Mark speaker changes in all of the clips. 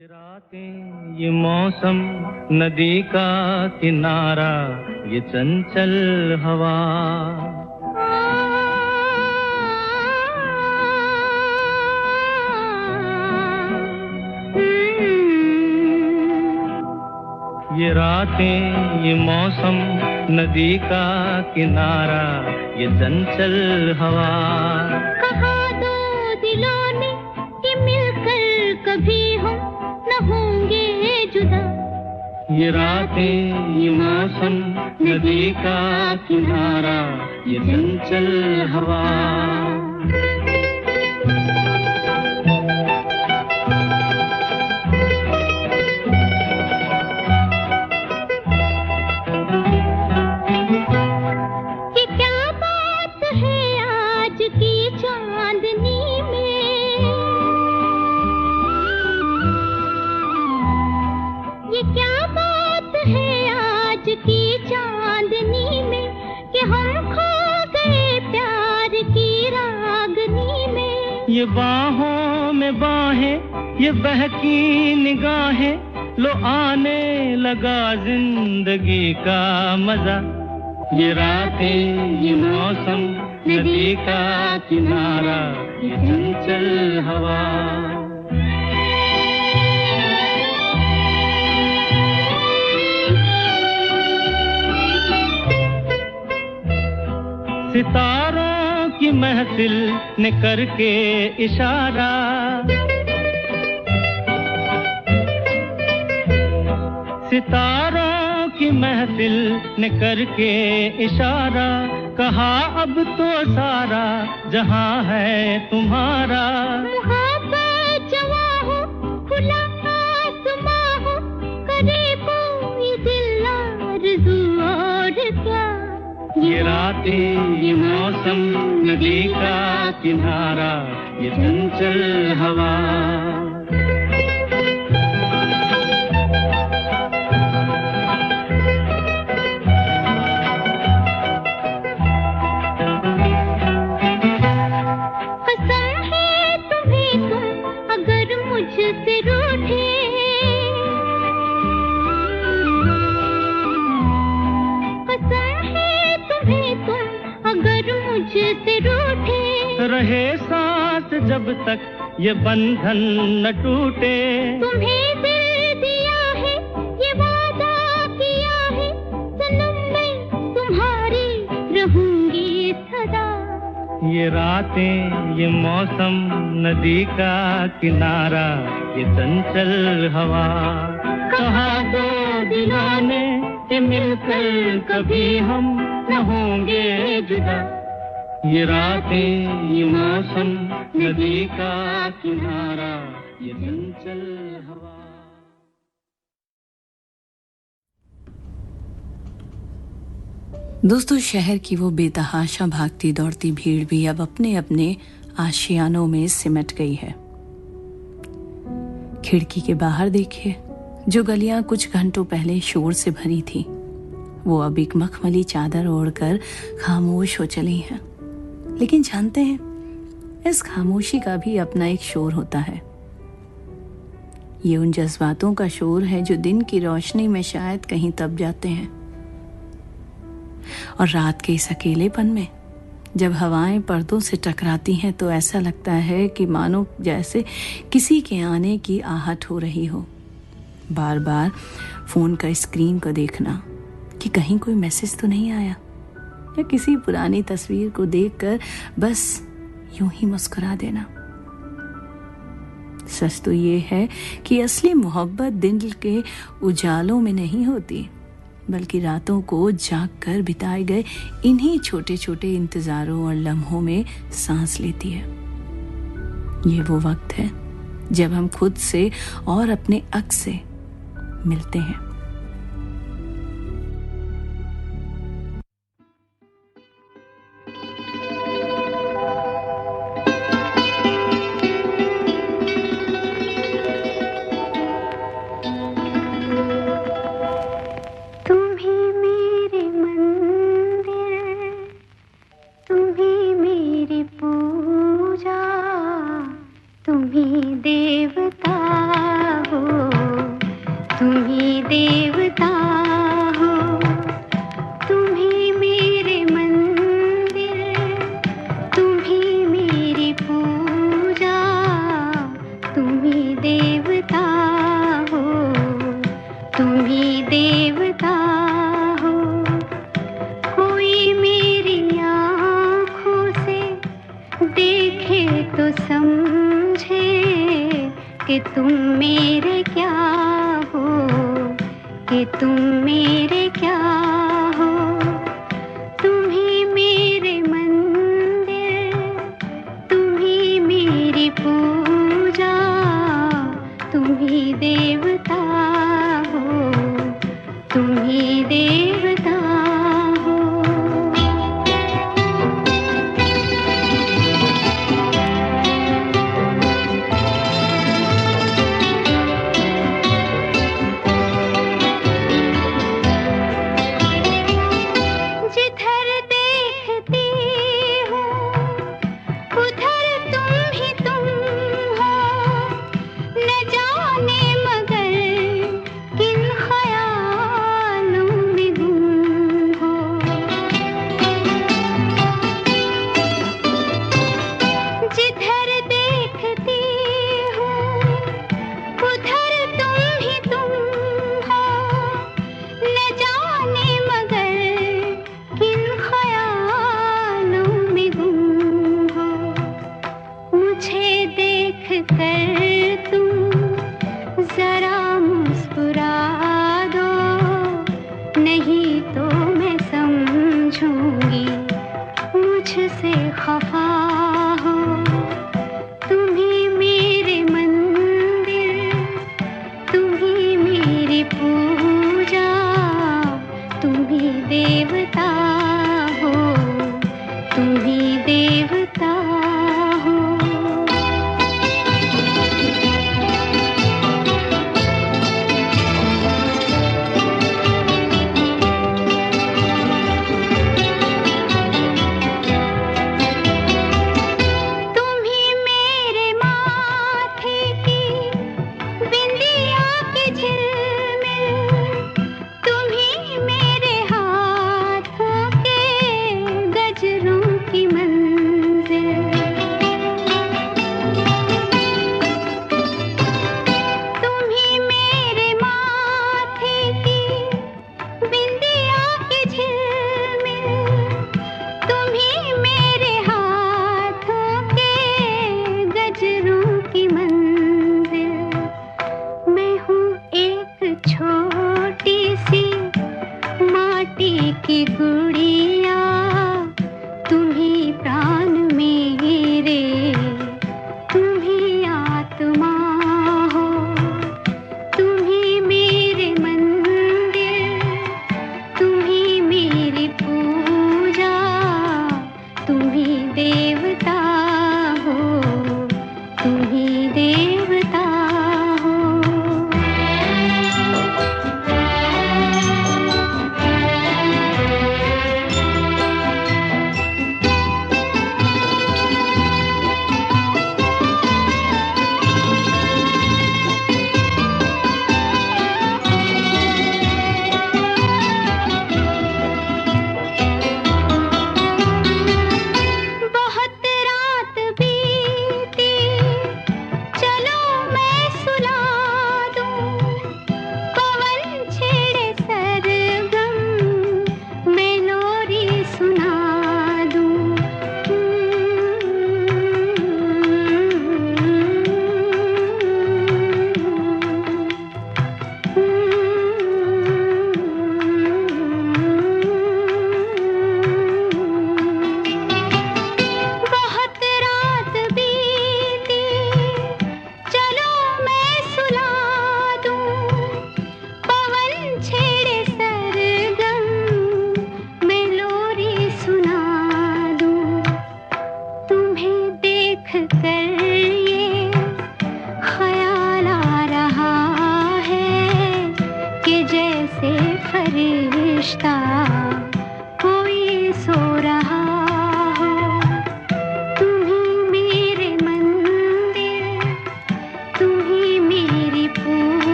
Speaker 1: रातें ये मौसम नदी का किनारा ये चंचल हवा ये रातें ये मौसम नदी का किनारा ये चंचल हवा
Speaker 2: कहा दो दिलों ने कि मिलकर कभी हम न होंगे जुदा।
Speaker 1: ये रातें ये मौसम नदी का किनारा ये चंचल हवा
Speaker 2: ये क्या बात है आज की चांदनी में, ये क्या बात है आज की चांदनी में कि हम खो गए प्यार की रागनी में।
Speaker 1: ये बाहों में बाहें ये बहकी निगाहें लो आने लगा जिंदगी का मजा। ये रातें ये मौसम नदी का किनारा ये चंचल हवा सितारों की महफिल ने करके इशारा सितारों की महफिल ने करके इशारा कहा अब तो सारा जहां है तुम्हारा।
Speaker 2: मोहब्बत जवा हो खुला आसमां हो करे कोई दिल आरज़ू और क्या।
Speaker 1: ये रातें ये मौसम नदी का किनारा ये चंचल हवा
Speaker 2: कसम है तुम्हें तुम अगर मुझसे रूठे, कसम है तुम्हें तुम अगर मुझसे रूठे,
Speaker 1: रहे साथ जब तक ये बंधन न टूटे।
Speaker 2: तुम्हें दिल दिया है ये वादा किया है सनम मैं तुम्हारी रहूंगी सदा।
Speaker 1: ये रातें ये मौसम नदी का किनारा ये चंचल हवा कहा दो दिलों ने कि मिलकर कभी हम न होंगे जुदा। ये रातें ये मौसम नदी का किनारा ये चंचल हवा
Speaker 3: दोस्तों, शहर की वो बेतहाशा भागती दौड़ती भीड़ भी अब अपने अपने आशियानों में सिमट गई है। खिड़की के बाहर देखिए, जो गलियां कुछ घंटों पहले शोर से भरी थी वो अब एक मखमली चादर ओढ़कर खामोश हो चली हैं। लेकिन जानते हैं, इस खामोशी का भी अपना एक शोर होता है। ये उन जज्बातों का शोर है जो दिन की रोशनी में शायद कहीं दब जाते हैं और रात के इस अकेलेपन में जब हवाएं पर्दों से टकराती हैं तो ऐसा लगता है कि मानो जैसे किसी के आने की आहट हो रही हो। बार बार फोन का स्क्रीन को देखना कि कहीं कोई मैसेज तो नहीं आया, या किसी पुरानी तस्वीर को देखकर बस यूं ही मुस्कुरा देना। सच तो ये है कि असली मोहब्बत दिन के उजालों में नहीं होती, बल्कि रातों को जाग कर बिताए गए इन्हीं छोटे छोटे इंतजारों और लम्हों में सांस लेती है। ये वो वक्त है जब हम खुद से और अपने अक्स से मिलते हैं।
Speaker 2: देवता हो देवता हो, तुम ही देवता हो। कोई मेरी आँखों से देखे तो समझे कि तुम मेरे क्या हो, कि तुम मेरे क्या हो। तुम ही मेरे मंदिर, तुम ही मेरी पूजा, तुम ही देवता हो, तुम ही देवता हो। जिधर देखती हूँ उधर तुम ही तुम हो, न जाने मगर किन ख्यालों में गुम हो। जिधर देखती हूँ उधर तुम ही तुम हो, न जाने मगर किन ख्यालों में गुम हो। मुझे देख कर तुम जरा मुस्कुरा दो, नहीं तो मैं समझूंगी मुझसे खफा हो। तुम ही मेरे मंदिर, तुम ही मेरी पूजा, तुम ही देवता हो, तुम ही देवता हो। तुम ही मेरे माथे की बिंदिया की झिलमिल, तुम ही मेरे हाथों के गजरों की मंजिल। तुम ही मेरे माथे की बिंदिया की झिलमिल, तुम ही मेरे हाथों के गजरों की मंजिल। मैं हूँ एक छोटी सी माटी की गुड़िया, तुम ही प्राण मेरे, तुम ही आत्मा हो। तुम ही मेरे मंदिर, तुम ही मेरी पूजा, तुम ही देवता हो, तुम ही देवता हो।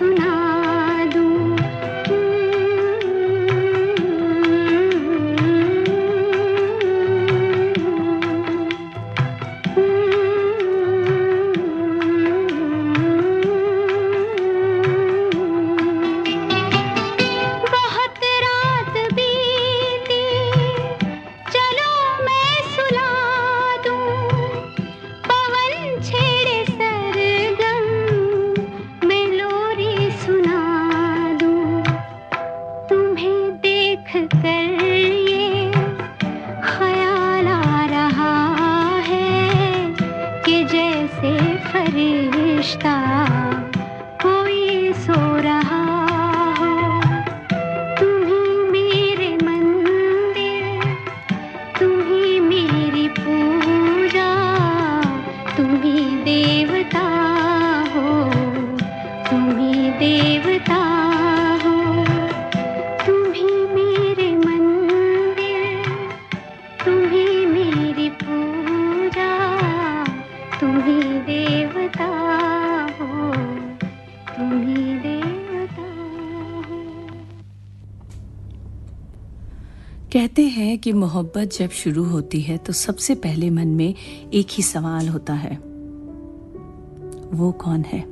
Speaker 2: सुना दूं। बहुत रात बीती, चलो मैं सुला दूं। पवन छेड़े सरगम, मैं लोरी सुना दूं। तुम्हें देख कर ये ख्याल आ रहा है कि जैसे फरिश्ता कोई सो रहा हो। तुम ही मेरे मंदिर, तुम ही मेरी पूजा, तुम ही देवता हो, तुम ही देवता हो। तुम ही मेरे मंदिर, तुम ही मेरी पूजा, तुम ही देवता हो, तुम ही देवता हो।
Speaker 3: कहते हैं कि मोहब्बत जब शुरू होती है तो सबसे पहले मन में एक ही सवाल होता है, वो कौन है?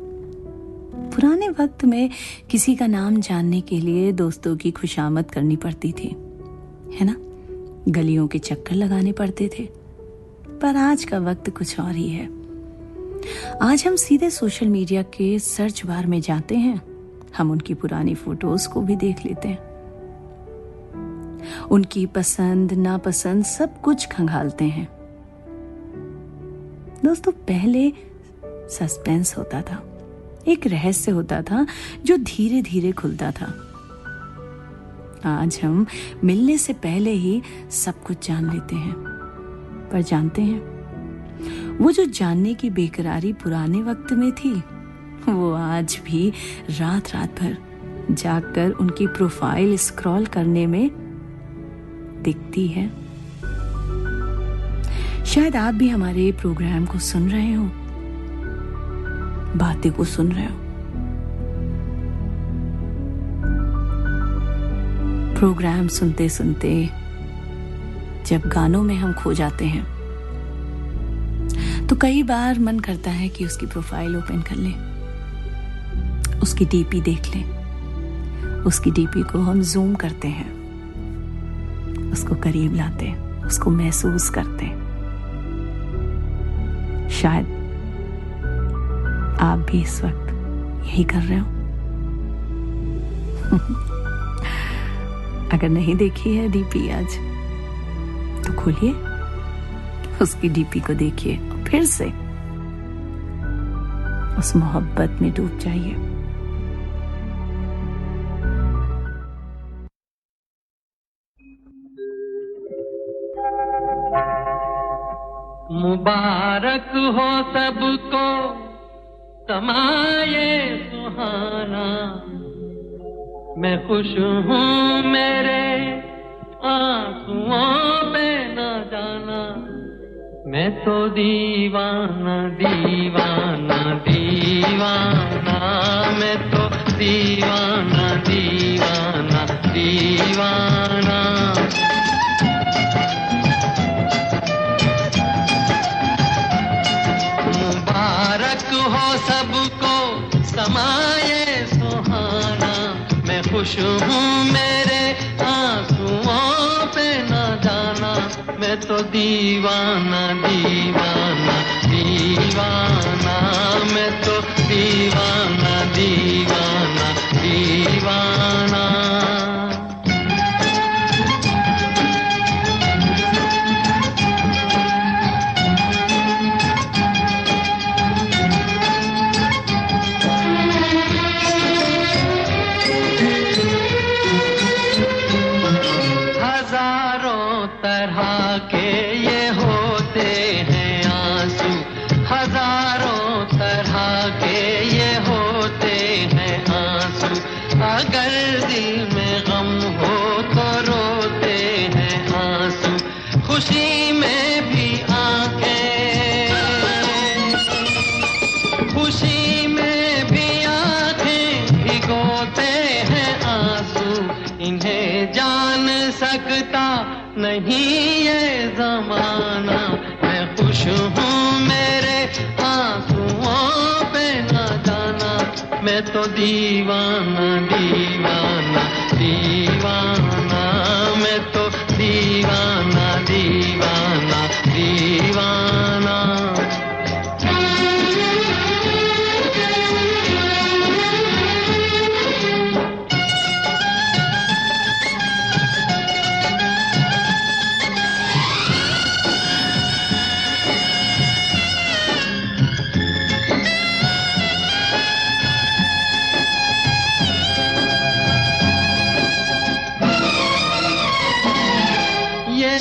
Speaker 3: पुराने वक्त में किसी का नाम जानने के लिए दोस्तों की खुशामद करनी पड़ती थी, है ना? गलियों के चक्कर लगाने पड़ते थे। पर आज का वक्त कुछ और ही है। आज हम सीधे सोशल मीडिया के सर्च बार में जाते हैं, हम उनकी पुरानी फोटोज को भी देख लेते हैं, उनकी पसंद नापसंद सब कुछ खंगालते हैं। दोस्तों, पहले सस्पेंस होता था, एक रहस्य होता था जो धीरे धीरे खुलता था। आज हम मिलने से पहले ही सब कुछ जान लेते हैं। पर जानते हैं, वो जो जानने की बेकरारी पुराने वक्त में थी, वो आज भी रात रात भर जागकर उनकी प्रोफाइल स्क्रॉल करने में दिखती है। शायद आप भी हमारे प्रोग्राम को सुन रहे हो, बातें को सुन रहे हो। प्रोग्राम सुनते सुनते जब गानों में हम खो जाते हैं तो कई बार मन करता है कि उसकी प्रोफाइल ओपन कर लें, उसकी डीपी देख लें। उसकी डीपी को हम जूम करते हैं, उसको करीब लाते हैं, उसको महसूस करते हैं। शायद आप भी इस वक्त यही कर रहे हो। अगर नहीं देखी है डीपी आज, तो खोलिए, उसकी डीपी को देखिए और फिर से उस मोहब्बत में डूब जाइए।
Speaker 1: मुबारक हो सबको समाये सुहाना, मैं खुश हूँ मेरे आंसुओं पे न जाना। मैं तो दीवाना दीवाना दीवाना, मैं तो दीवाना दीवाना दीवाना। मुबारक हो सबको समाये सुहाना, मैं खुश हूँ मेरे आंसुओं पे न जाना। मैं तो दीवाना दीवाना दीवाना, मैं तो दीवाना दीवाना दीवाना। हजारों तरह के ये
Speaker 4: इन्हें जान सकता नहीं ये ज़माना। मैं खुश हूँ मेरे आंसुओं पे ना जाना, मैं तो दीवाना दीवाना दीवाना, मैं तो दीवाना दीवाना दीवाना।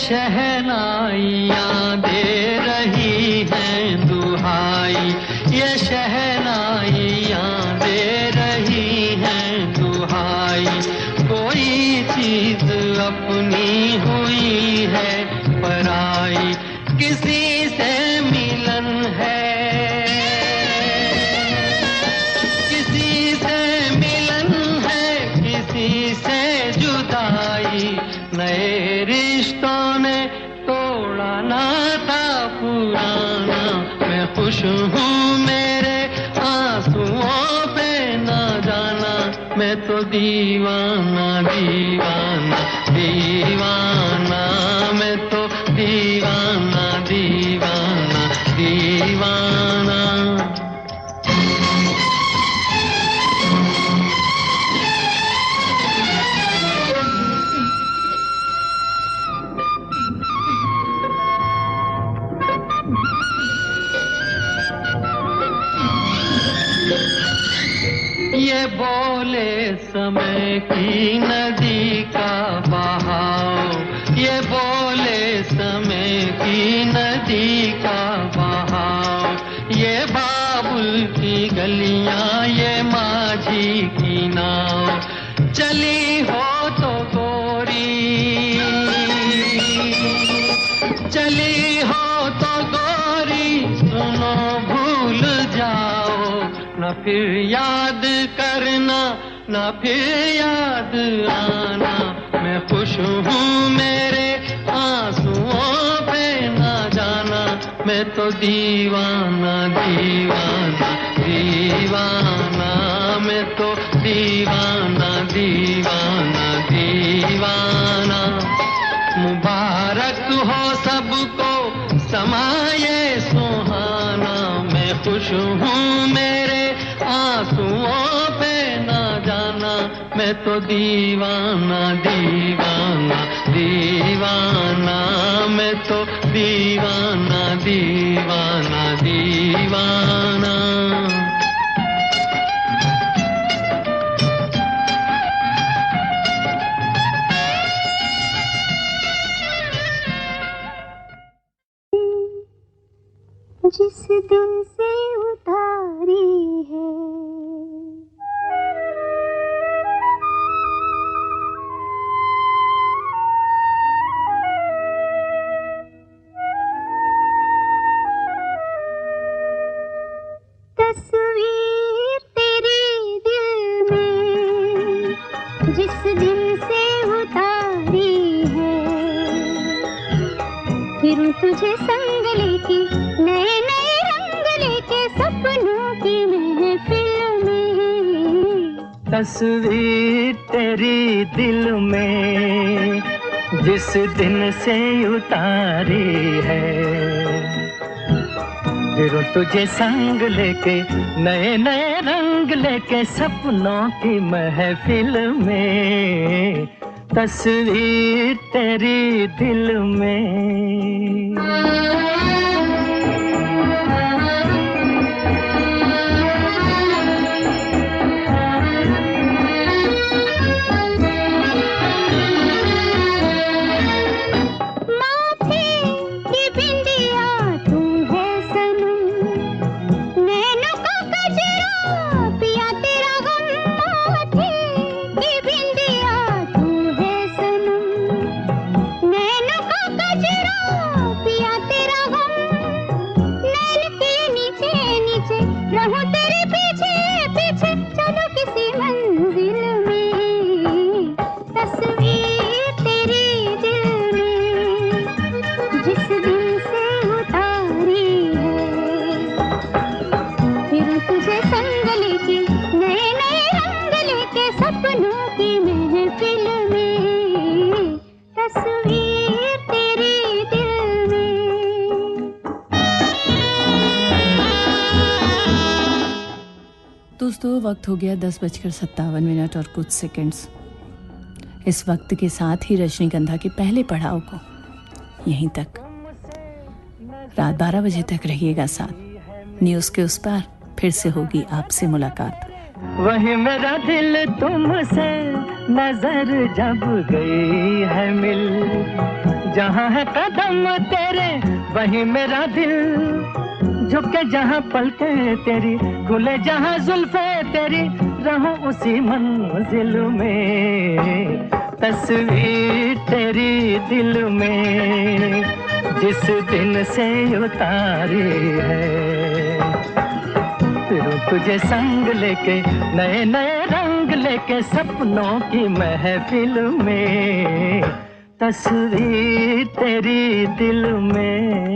Speaker 4: शहनाइयाँ दे रही हैं दुहाई, ये शहनाइयाँ दे रही हैं दुहाई। कोई चीज अपनी हुई है पराई, किसी से मिलन है, किसी से मिलन है, किसी से जुदाई। नए रिश्तों ने तोड़ा नाता पुराना, मैं खुश हूँ मेरे आंसुओं पे ना जाना, मैं तो दीवाना दीवाना दीवाना, मैं तो दीवाना दीवाना दीवाना। ये बोले समय की नदी का बहाव, ये बोले समय की नदी का बहाव। ये बाबुल की गलियां, ये माझी की नाव, चली हो तो गोरी, चली हो तो गोरी, सुनो भूल जाओ, न फिर याद करना, न फिर याद आना। मैं खुश हूँ मेरे आंसुओं पे ना जाना, मैं तो दीवाना दीवाना दीवाना, मैं तो दीवाना दीवाना दीवाना। मुबारक हो सबको समाये सुहाना, मैं खुश हूँ मेरे आंसुओं पे ना जाना, मैं तो दीवाना दीवाना दीवाना, मैं तो दीवाना दीवाना दीवाना।
Speaker 2: जिस दिन से उतारी है तस्वीर तेरे दिल में, जिस दिन से उतारी है, फिर तुझे संग लेके नए नए रंग लेके सपनों की महफिल में।
Speaker 1: तस्वीर तेरी दिल में जिस दिन से उतारी है, फिर तुझे संग लेके नए नए रंग लेके सपनों की महफिल में। तस्वीर तेरी दिल में।
Speaker 2: पिया तेरा
Speaker 3: वक्त हो गया 10:57 और कुछ सेकंड्स। इस वक्त के साथ ही रजनीगंधा के पहले पड़ाव को यहीं तक। रात 12 बजे तक रहिएगा साथ। न्यूज़ के उस पार फिर से होगी आपसे मुलाकात।
Speaker 1: वही मेरा दिल तुमसे नजर जब गई है मिल, जहाँ है कदम तेरे वही मेरा दिल झुके, जहाँ पलके तेरी खुले, जहाँ जुल्फे तेरी रहूं उसी मंजिल में। तस्वीर तेरी दिल में जिस दिन से उतारी है, फिर तुझे संग लेके नए नए रंग लेके सपनों की महफिल में। तस्वीर तेरी दिल में।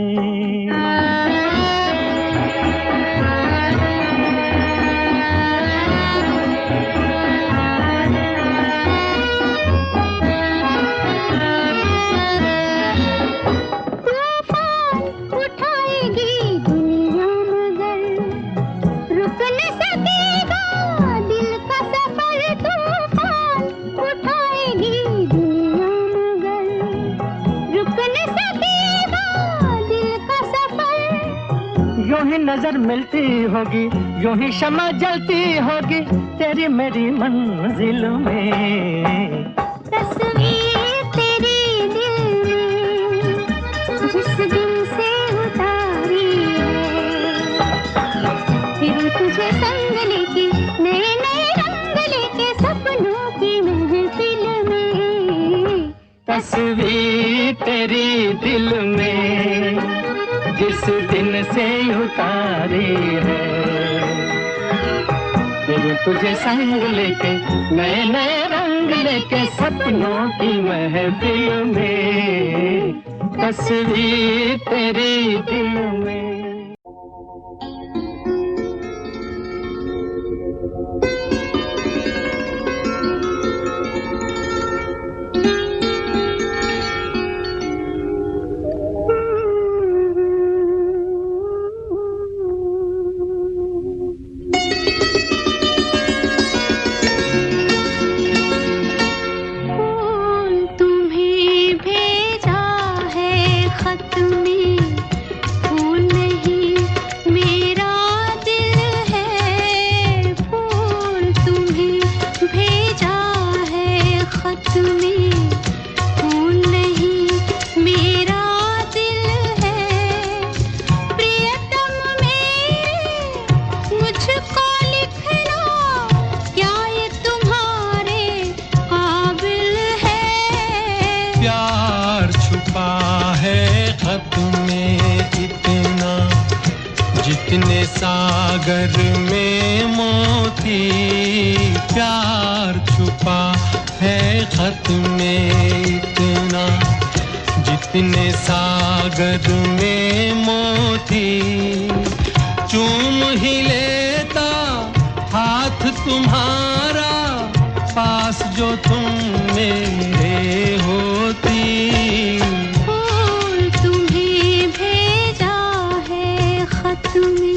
Speaker 1: नजर मिलती होगी यूं ही शमा जलती होगी तेरी मेरी मंजिल में।
Speaker 2: तस्वीर तेरी दिल में जिस दिन से उतारी है, फिर तुझे संग लेके नए नए रंग लेके सपनों की महफिल में।
Speaker 1: तस्वीर तेरी दिल में जिस दिन से उतारी है, फिर तुझे संग लेके नए नए रंग लेके सपनों की महफिल में। तस्वीर तेरी दिल में।
Speaker 4: सागर में मोती प्यार छुपा है खत में इतना, जितने सागर में मोती। चूम ही लेता हाथ तुम्हारा पास जो तुम मेरे होती।
Speaker 2: तुम्हें भेजा है खत में।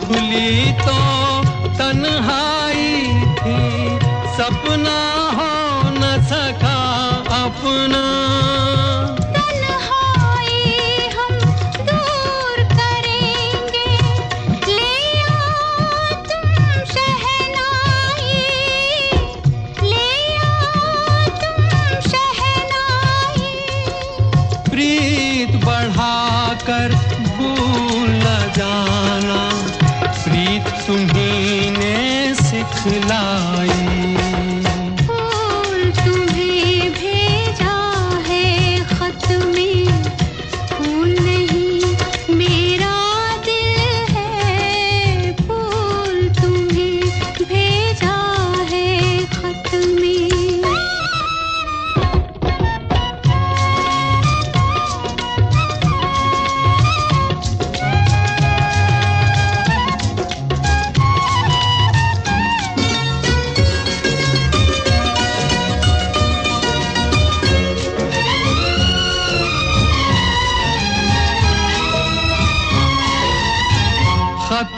Speaker 4: खुली तो तन्हाई थी, सपना हो न सका अपना।
Speaker 2: तन्हाई हम दूर करेंगे, ले आओ तुम शहनाई, ले आओ तुम शहनाई।
Speaker 4: प्रीत बढ़ाकर भूल न जाना, प्रीत तुम्ही ने सिखलाई।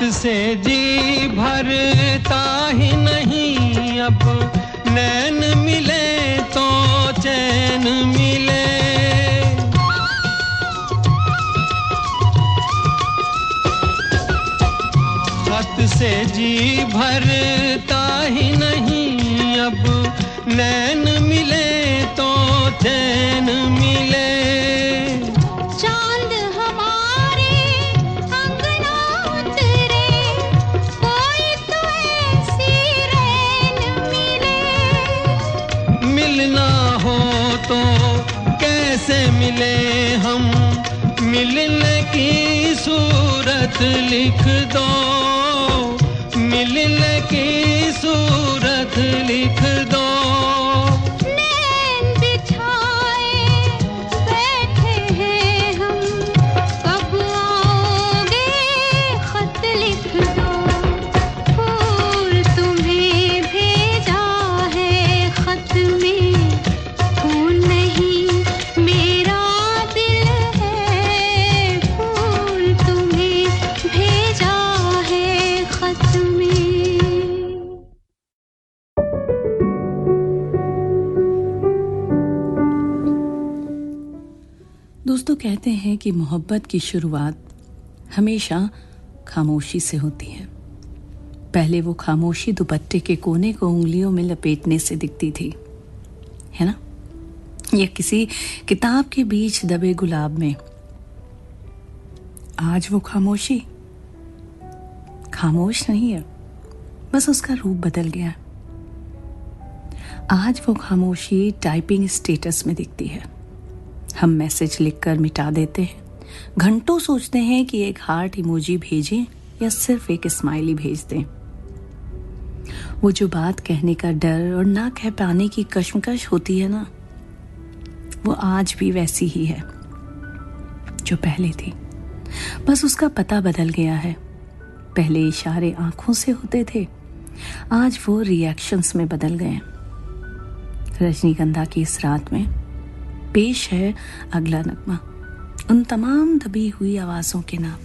Speaker 4: खत से जी भरता ही नहीं अब नैन मिले तो चैन मिले खत से जी भरता ही नहीं अब नैन मिले तो चैन मिले
Speaker 2: चांद हमारे अंगना उतरे कोई तो ऐसी रैन मिले
Speaker 4: मिलना हो तो कैसे मिले हम मिलने की सूरत लिख दो मिलने की सूरत लिख दो
Speaker 2: नैन बिछाए बैठे हैं हम कब आओगे खत लिख दो फूल तुम्हें भेजा है खत में फूल नहीं मेरा दिल है फूल तुम्हें भेजा है खत में
Speaker 3: दोस्तों कहते हैं कि मोहब्बत की शुरुआत हमेशा खामोशी से होती है। पहले वो खामोशी दुपट्टे के कोने को उंगलियों में लपेटने से दिखती थी, है ना, या किसी किताब के बीच दबे गुलाब में। आज वो खामोशी खामोश नहीं है, बस उसका रूप बदल गया। आज वो खामोशी टाइपिंग स्टेटस में दिखती है। हम मैसेज लिखकर मिटा देते हैं, घंटों सोचते हैं कि एक हार्ट इमोजी भेजें या सिर्फ एक स्माइली भेज दें। वो जो बात कहने का डर और ना कह पाने की कश्मकश होती है ना, वो आज भी वैसी ही है जो पहले थी, बस उसका पता बदल गया है। पहले इशारे आंखों से होते थे, आज वो रिएक्शंस में बदल गए। रजनीगंधा की इस रात में पेश है अगला नगमा, उन तमाम दबी हुई आवाजों के नाम।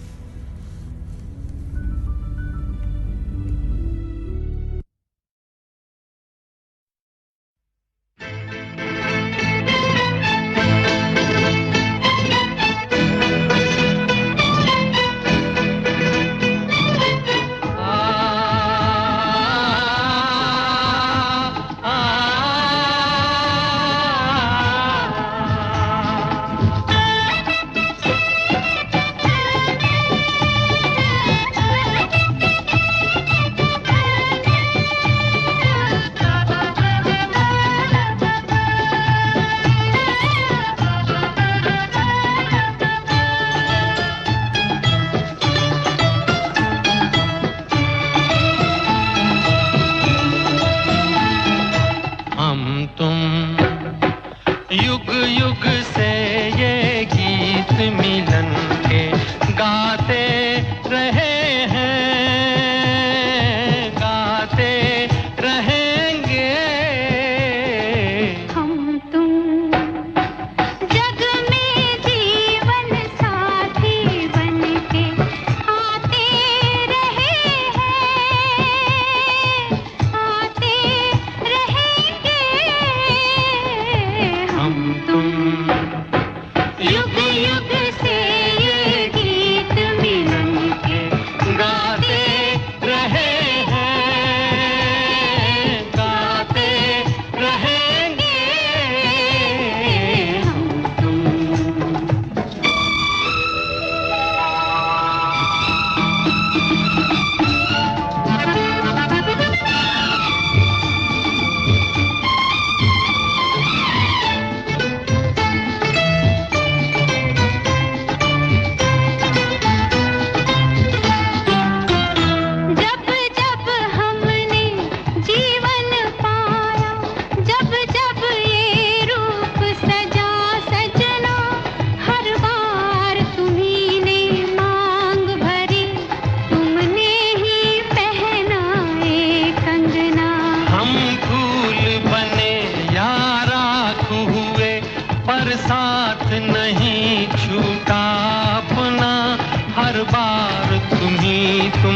Speaker 4: हर बार तुम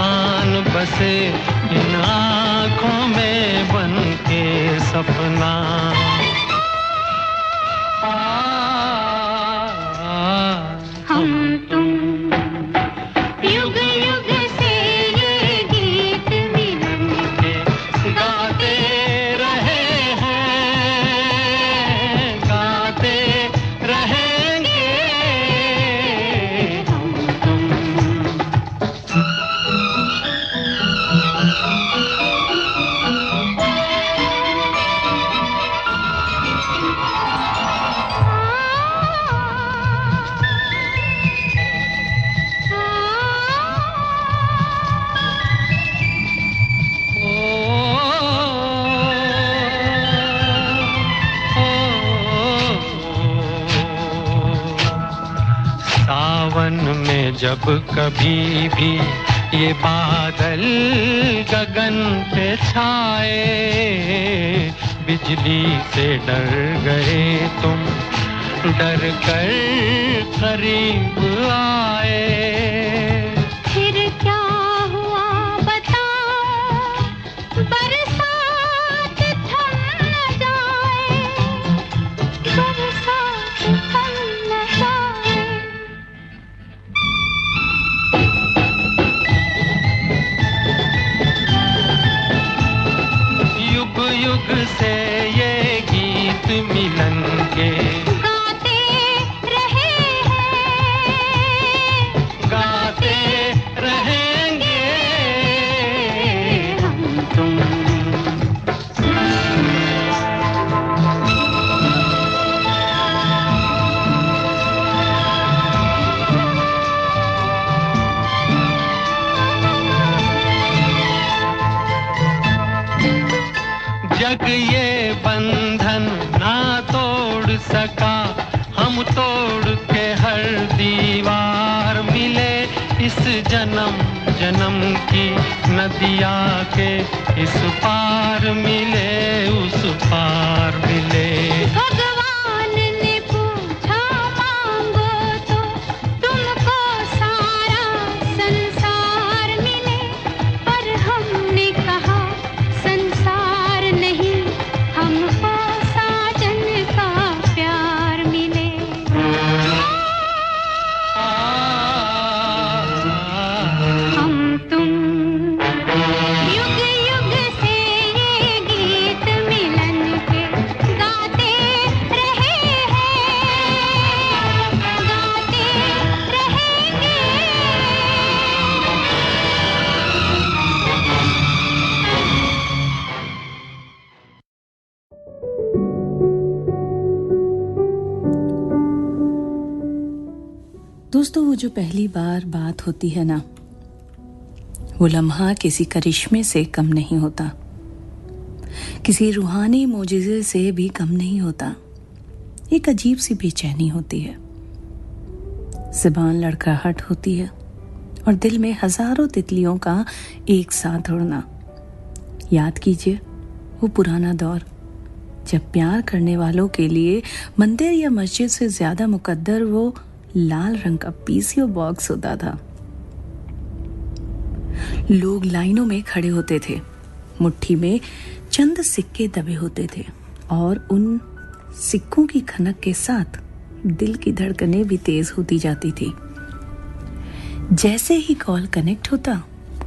Speaker 4: आन बसे इन आँखों में बन के सपना।
Speaker 2: हम तुम युग युग से ये गीत मिलन के
Speaker 4: गाते रहे हैं, गाते रहेंगे हम तुम। सावन में जब कभी भी ये बादल गगन पे छाए, बिजली से डर गए तुम, डर कर करीब आए।
Speaker 2: फिर क्या हुआ बताओ, बरसात थम न जाए, बरसात थम न जाए।
Speaker 4: युग युग से ये गीत मिलन के
Speaker 2: गाते रहे हैं,
Speaker 4: गाते रहेंगे
Speaker 2: हम तुम।
Speaker 4: जग ये बंधन ना तोड़ सका, हम तोड़ के हर दीवार मिले। इस जन्म जन्म की नदिया के इस पार मिले, उस पार मिले।
Speaker 2: भगवान ने पूछा मांगो तो तुमको सारा संसार मिले, पर हमने कहा संसार नहीं, हमको साजन का प्यार मिले। हम तुम युग युग से ये गीत मिलन के गाते रहे हैं, गाते रहेंगे।
Speaker 3: दोस्तों, वो जो पहली बार बात होती है ना, वो लम्हा किसी करिश्मे से कम नहीं होता, किसी रूहानी मोजिज़े से भी कम नहीं होता। एक अजीब सी बेचैनी होती है, ज़बान लड़खड़ाहट होती है और दिल में हजारों तितलियों का एक साथ उड़ना। याद कीजिए वो पुराना दौर, जब प्यार करने वालों के लिए मंदिर या मस्जिद से ज्यादा मुकद्दर वो लाल रंग का पीसीओ बॉक्स होता था। लोग लाइनों में खड़े होते थे, मुट्ठी में चंद सिक्के दबे होते थे और उन सिक्कों की खनक के साथ दिल की धड़कनें भी तेज होती जाती थी। जैसे ही कॉल कनेक्ट होता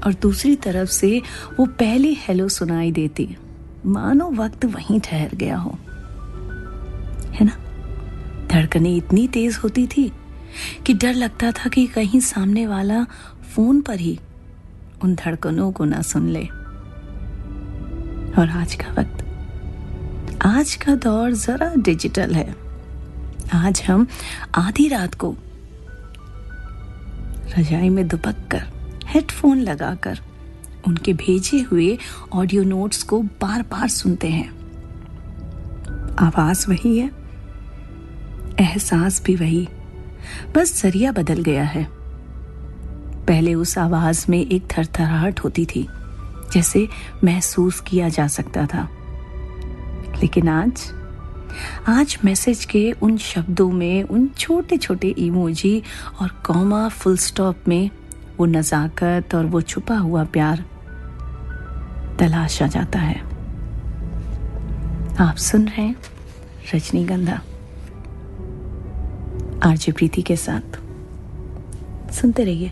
Speaker 3: और दूसरी तरफ से वो पहली हेलो सुनाई देती, मानो वक्त वहीं ठहर गया हो, है ना। धड़कनें इतनी तेज होती थी कि डर लगता था कि कहीं सामने वाला फोन पर ही उन धड़कनों को ना सुन ले। और आज का वक्त, आज का दौर जरा डिजिटल है। आज हम आधी रात को रजाई में दुबक कर, हेडफोन लगाकर उनके भेजे हुए ऑडियो नोट्स को बार बार सुनते हैं। आवाज वही है, एहसास भी वही, बस जरिया बदल गया है। पहले उस आवाज में एक थरथराहट होती थी, जैसे महसूस किया जा सकता था, लेकिन आज आज मैसेज के उन शब्दों में, उन छोटे छोटे इमोजी और कॉमा फुल स्टॉप में वो नज़ाकत और वो छुपा हुआ प्यार तलाशा जाता है। आप सुन रहे हैं रजनीगंधा आरजे प्रीति के साथ। सुनते रहिए।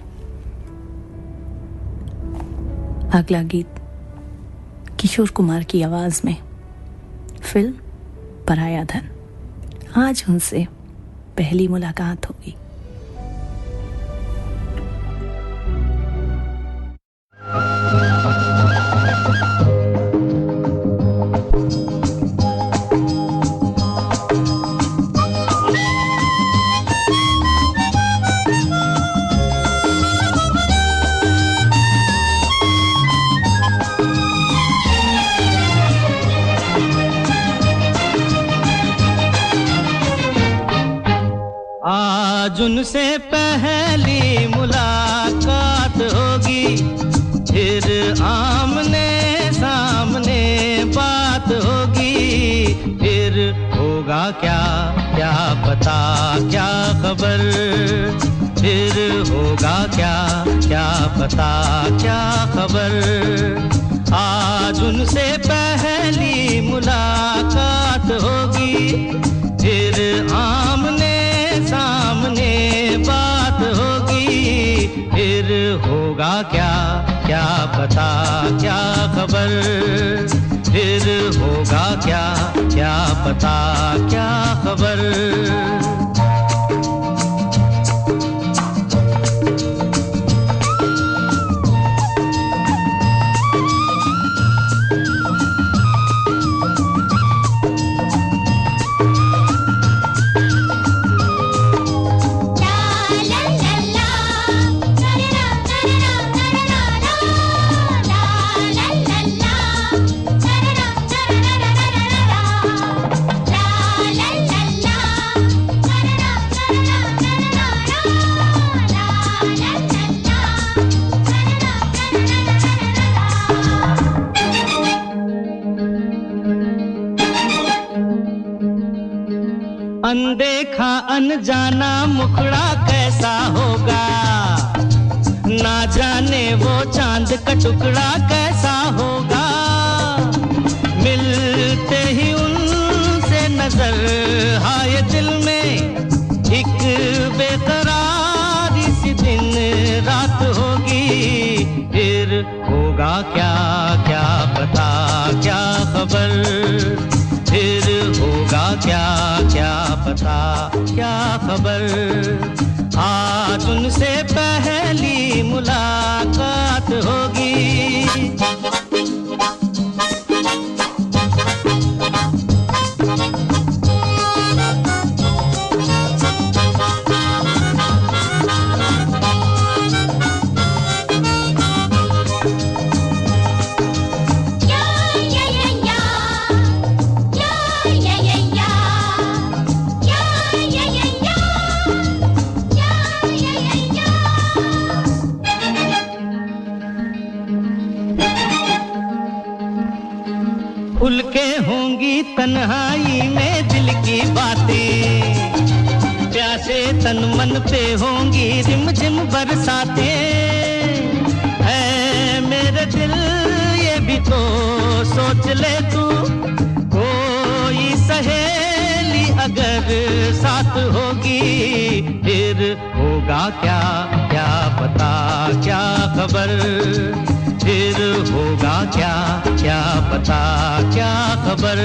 Speaker 3: अगला गीत किशोर कुमार की आवाज में, फिल्म पराया धन। आज उनसे पहली मुलाकात होगी।
Speaker 1: आज उनसे पहली मुलाकात होगी, फिर आमने सामने बात होगी, फिर होगा क्या क्या पता क्या खबर, फिर होगा क्या क्या पता क्या खबर। आज उनसे पहली मुलाकात होगी, फिर आमने सामने बात होगी, फिर होगा क्या क्या पता क्या खबर, फिर होगा क्या क्या पता क्या खबर। अनदेखा अनजाना मुखड़ा कैसा होगा, ना जाने वो चांद का टुकड़ा कैसा होगा। मिलते ही उनसे नजर आए दिल में एक बेकरारी सी दिन रात होगी, फिर होगा क्या क्या पता क्या खबर, फिर होगा क्या क्या पता क्या खबर। आज उनसे पहली मुलाकात होगी। खुल के होंगी तन्हाई में दिल की बातें, प्यासे तन मन पे होंगी रिमझिम बरसातें। है मेरे दिल ये भी तो सोच ले तू, कोई सहेली अगर साथ होगी, फिर होगा क्या क्या पता क्या खबर, फिर होगा क्या क्या पता क्या खबर।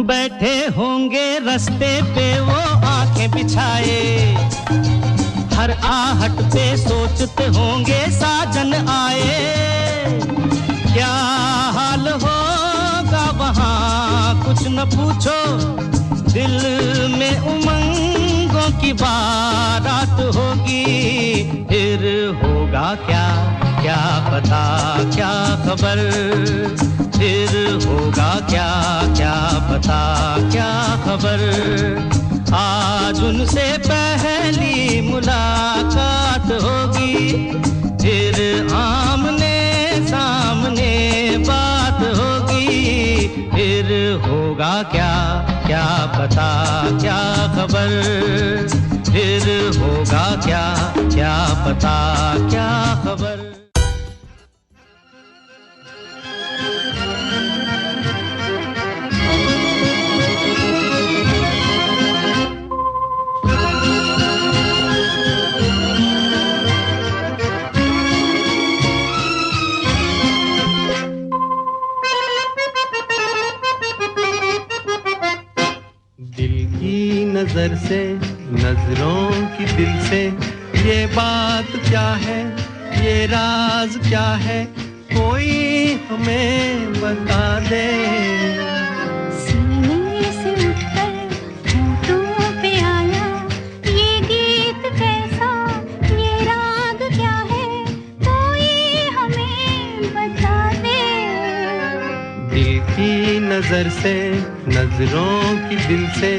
Speaker 1: बैठे होंगे रास्ते पे वो आंखें बिछाए, हर आहट पे सोचते होंगे साजन आए। क्या हाल होगा वहाँ कुछ न पूछो, दिल में उमंगों की बारात होगी, फिर होगा क्या
Speaker 4: क्या पता क्या खबर, फिर होगा क्या क्या पता क्या खबर। आज उनसे पहली मुलाकात होगी, फिर आमने सामने बात होगी, फिर होगा क्या क्या पता क्या खबर, फिर होगा क्या क्या पता क्या खबर।
Speaker 5: नजर से नजरों की दिल से ये बात क्या है, ये राज क्या है, कोई हमें बता दे।
Speaker 2: सीने से उठकर होठों पे आया ये गीत कैसा, ये राग क्या है, कोई हमें बता दे।
Speaker 5: दिल की नजर से नजरों की दिल से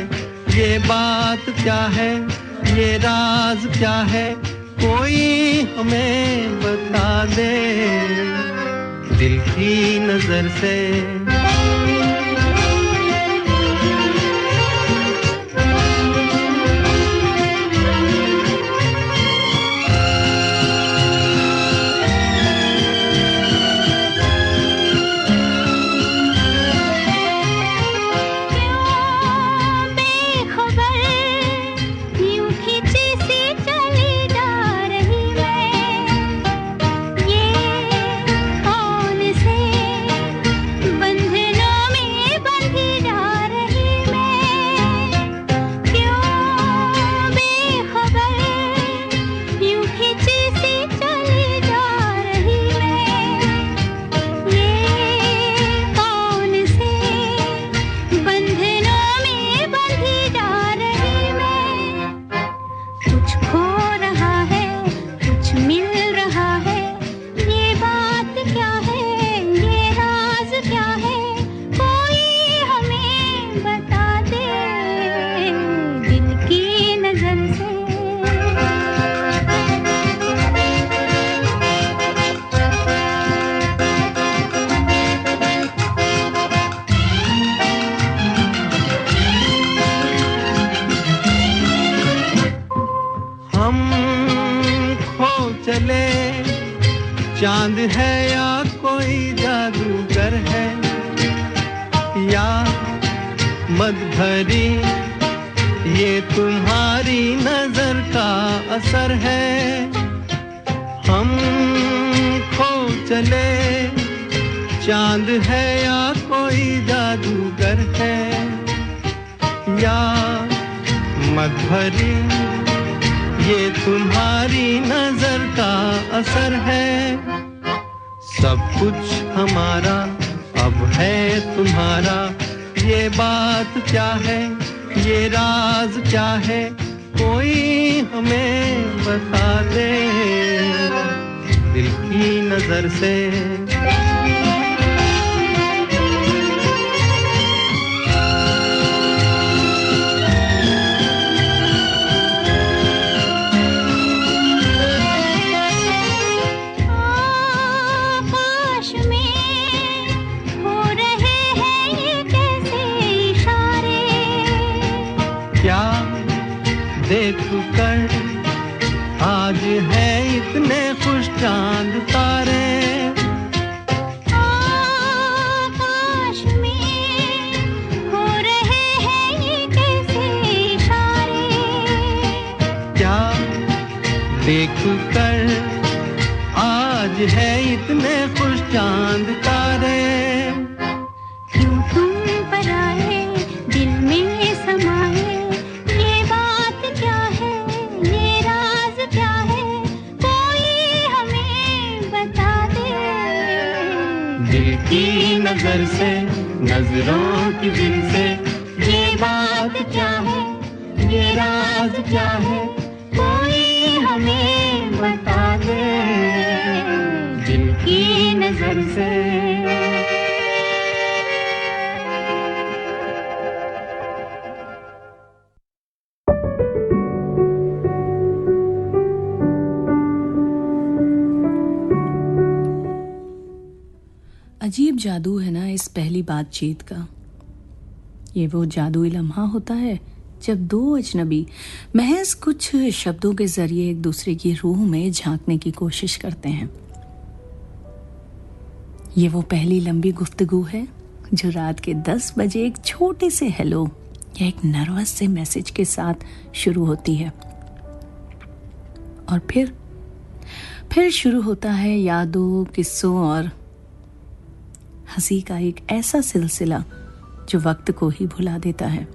Speaker 5: ये बात क्या है, ये राज क्या है, कोई हमें बता दे। दिल की नजर से चांद है या कोई जादूगर है, या मद भरी ये तुम्हारी नजर का असर है। हम खो चले, चांद है या कोई जादूगर है, या मद भरी ये तुम्हारी नजर का असर है। सब कुछ हमारा अब है तुम्हारा, ये बात क्या है, ये राज क्या है, कोई हमें बता दे। दिल की नजर से देख कर आज है इतने खुश चांद तारे,
Speaker 2: आकाश में हो रहे हैं ये कैसे इशारे।
Speaker 5: क्या देख कर आज है इतने खुश चांद तारे।
Speaker 2: क्यों तुम पर आए दिल में समाए,
Speaker 5: की नजर से नजरों की दिल से ये बात क्या है, ये राज क्या है, कोई हमें बता दे।
Speaker 3: अजीब जादू है ना इस पहली बातचीत का। ये वो जादुई लम्हा होता है जब दो अजनबी महज कुछ शब्दों के जरिए एक दूसरे की रूह में झांकने की कोशिश करते हैं। ये वो पहली लंबी गुफ्तगू है जो रात के 10 बजे एक छोटे से हेलो या एक नर्वस से मैसेज के साथ शुरू होती है। और फिर शुरू होता है यादों, किस्सों और हंसी का एक ऐसा सिलसिला जो वक्त को ही भुला देता है।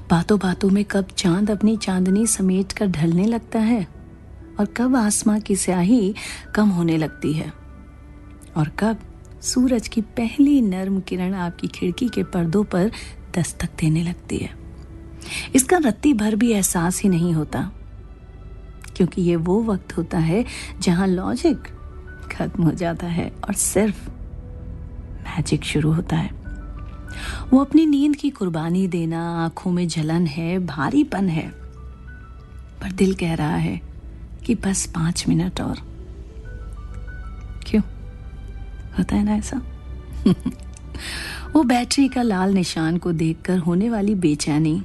Speaker 3: बातों बातों में कब चांद अपनी चांदनी समेट कर ढलने लगता है और कब आसमां की स्याही कम होने लगती है और कब सूरज की पहली नर्म किरण आपकी खिड़की के पर्दों पर दस्तक देने लगती है। इसका रत्ती भर भी एहसास ही नहीं होता, क्योंकि ये वो वक्त होता है जहां लॉजिक खत्म हो जाता है और सिर्फ मैजिक शुरू होता है। वो अपनी नींद की कुर्बानी देना, आंखों में जलन है, भारीपन है, पर दिल कह रहा है कि बस 5 मिनट और। क्यों होता है ना ऐसा? वो बैटरी का लाल निशान को देखकर होने वाली बेचैनी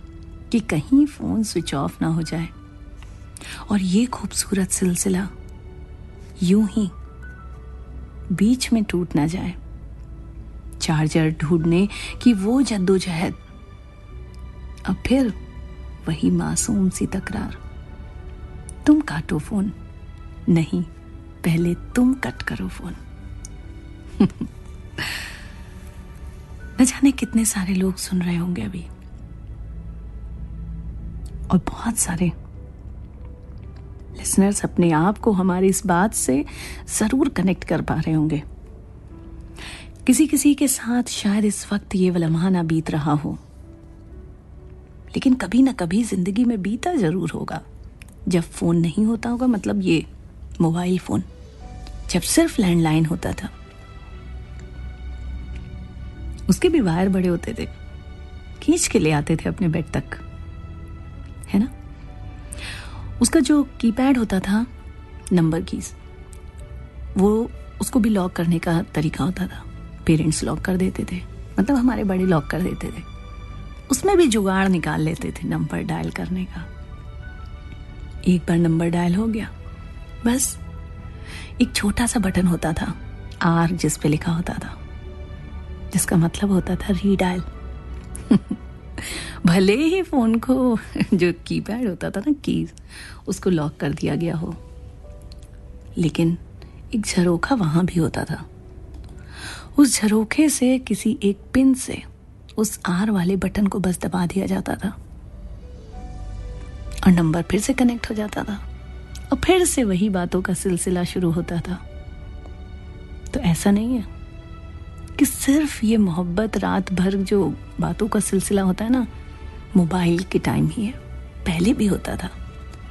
Speaker 3: कि कहीं फोन स्विच ऑफ ना हो जाए और ये खूबसूरत सिलसिला यूं ही बीच में टूट ना जाए। चार्जर ढूंढने की वो जद्दोजहद, अब फिर वही मासूम सी तकरार। तुम काटो फोन, नहीं पहले तुम कट करो फोन। न जाने कितने सारे लोग सुन रहे होंगे अभी, और बहुत सारे लिसनर्स अपने आप को हमारी इस बात से जरूर कनेक्ट कर पा रहे होंगे। किसी किसी के साथ शायद इस वक्त ये लम्हा ना बीत रहा हो, लेकिन कभी ना कभी जिंदगी में बीता जरूर होगा जब फोन नहीं होता होगा, मतलब ये मोबाइल फोन, जब सिर्फ लैंडलाइन होता था। उसके भी वायर बड़े होते थे, खींच के ले आते थे अपने बेड तक, है ना। उसका जो कीपैड होता था, नंबर कीज, वो उसको भी लॉक करने का तरीका होता था। पेरेंट्स लॉक कर देते थे, मतलब हमारे बड़े लॉक कर देते थे। उसमें भी जुगाड़ निकाल लेते थे नंबर डायल करने का। एक बार नंबर डायल हो गया, बस एक छोटा सा बटन होता था, आर जिस पे लिखा होता था, जिसका मतलब होता था रीडायल। भले ही फोन को जो कीपैड होता था ना, कीज, उसको लॉक कर दिया गया हो, लेकिन एक झरोखा वहां भी होता था। उस झरोखे से किसी एक पिन से उस आर वाले बटन को बस दबा दिया जाता था और नंबर फिर से कनेक्ट हो जाता था और फिर से वही बातों का सिलसिला शुरू होता था। तो ऐसा नहीं है कि सिर्फ ये मोहब्बत रात भर जो बातों का सिलसिला होता है ना, मोबाइल के टाइम ही है, पहले भी होता था,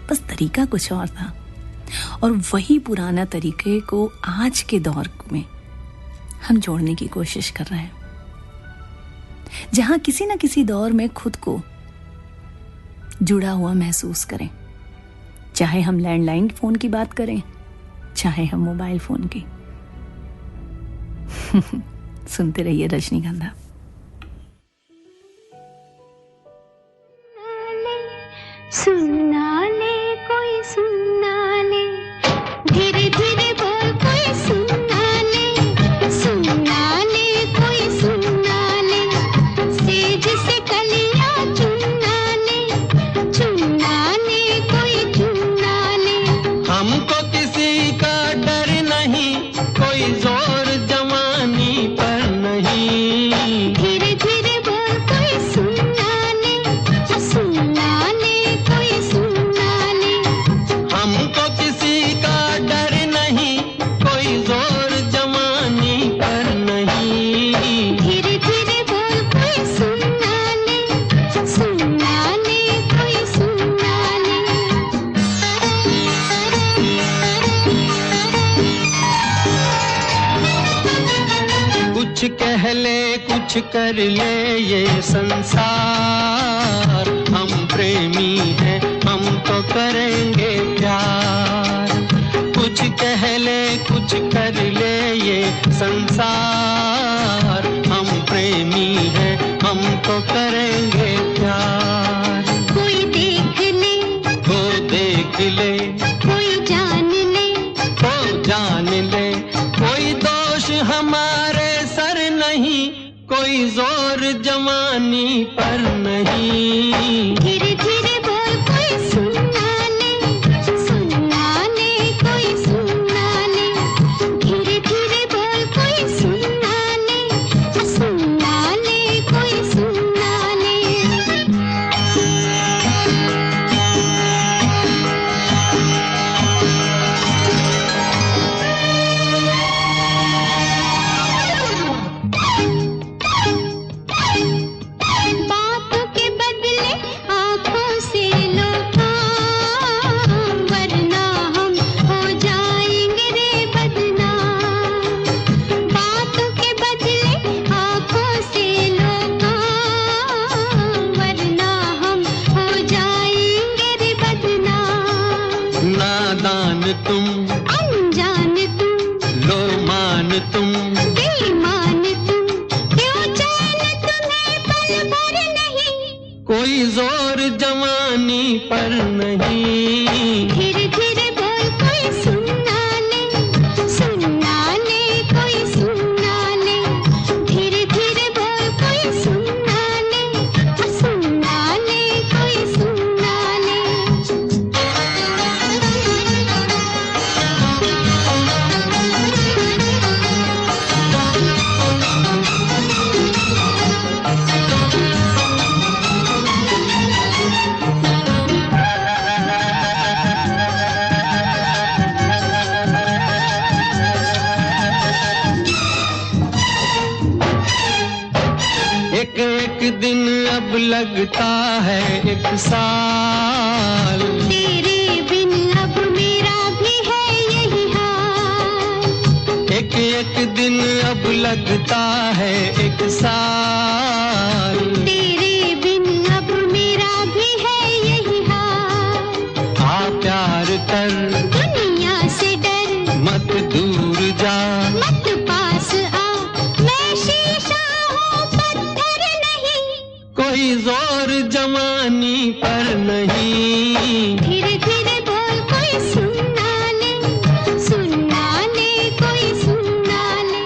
Speaker 3: बस तरीका कुछ और था। और वही पुराना तरीके को आज के दौर में हम जोड़ने की कोशिश कर रहे हैं, जहां किसी न किसी दौर में खुद को जुड़ा हुआ महसूस करें, चाहे हम लैंडलाइन फोन की बात करें, चाहे हम मोबाइल फोन की। सुनते रहिए रजनीगंधा।
Speaker 2: सुनना ले कोई सुनना ले, धीरे धीरे बोल कोई सुनना ले, सुनना ले कोई सुनना ले, सेज से कलियां चुनना ले, चुनना ले कोई चुनना ले।
Speaker 5: हमको किसी का डर नहीं, कोई जोर जवानी पर नहीं,
Speaker 2: धीरे धीरे बोल कोई सुनना ले, सुनना ले कोई सुनना ले।
Speaker 5: हमको किसी का डर नहीं, कोई जोर जवानी पर नहीं,
Speaker 2: धीरे धीरे बोल कोई सुनना ले, सुनना ले कोई सुनना ले।
Speaker 5: कुछ कह ले कुछ कर ले ये संसार, हम प्रेमी हैं हम तो करेंगे प्यार। कुछ कह ले कुछ कर ले ये संसार। हम प्रेमी हैं, हम तो करेंगे प्यार।
Speaker 2: कोई देख ले,
Speaker 5: वो देख ले,
Speaker 2: कोई जान ले,
Speaker 5: वो जान ले। कोई दोष हमारे सर नहीं, कोई जोर जवानी पर नहीं।
Speaker 2: धीरे धीरे बोल कोई सुनना ले, सुनना ले कोई सुनना ले। धीरे धीरे बोल कोई सुनना ले, सुनना ले कोई सुनना ले। बातों के बदले आँखों से लो काम, वरना हम हो जाएंगे रे बदनाम। बातों के बदले आँखों से लो काम, वरना हम हो जाएंगे रे बदनाम।
Speaker 5: नादान तुम,
Speaker 2: अनजान तुम,
Speaker 5: लो मान तुम,
Speaker 2: बेईमान तुम, क्यों चैन तुम्हें पल भर नहीं।
Speaker 5: कोई जोर जवानी पर नहीं।
Speaker 2: धीरे धीरे बोल कोई सुनना ले, सुनना ले कोई सुनना ले। धीरे धीरे बोल कोई सुनना ले, सुनना ले कोई सुनना ले।
Speaker 5: एक एक दिन अब लगता है एक साल।
Speaker 2: तेरे बिन अब मेरा भी है यही हाल।
Speaker 5: एक एक दिन अब लगता है एक साल।
Speaker 2: तेरे बिन अब मेरा भी है यही हाल।
Speaker 5: आ प्यार कर,
Speaker 2: दुनिया से डर,
Speaker 5: मत दूर जा।
Speaker 2: मत पास आ, मैं शीशा हूँ पत्थर नहीं।
Speaker 5: कोई जोर जवानी पर नहीं।
Speaker 2: धीरे धीरे बोल कोई सुनना ले, सुनना ले कोई सुनना ले।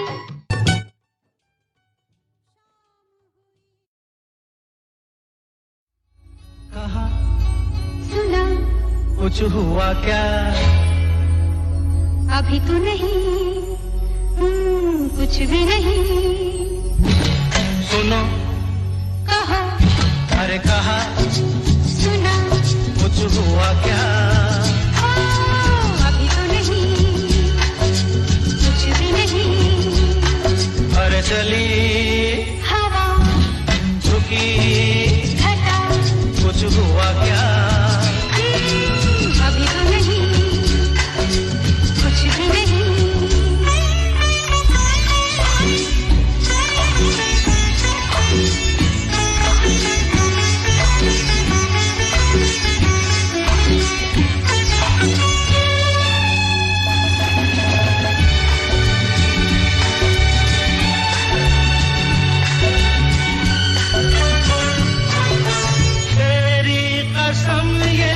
Speaker 5: कहा
Speaker 2: सुना
Speaker 5: कुछ हुआ क्या?
Speaker 2: अभी तो नहीं, कुछ भी नहीं।
Speaker 5: सुनो,
Speaker 2: कहा
Speaker 5: अरे कहा
Speaker 2: सुना,
Speaker 5: कुछ हुआ क्या?
Speaker 2: अभी तो नहीं, कुछ भी नहीं।
Speaker 5: अरे चली
Speaker 2: हवा
Speaker 5: झुकी,
Speaker 2: घटा,
Speaker 5: कुछ हुआ क्या?
Speaker 2: अभी तो नहीं, कुछ भी नहीं।
Speaker 1: तेरी कसम ये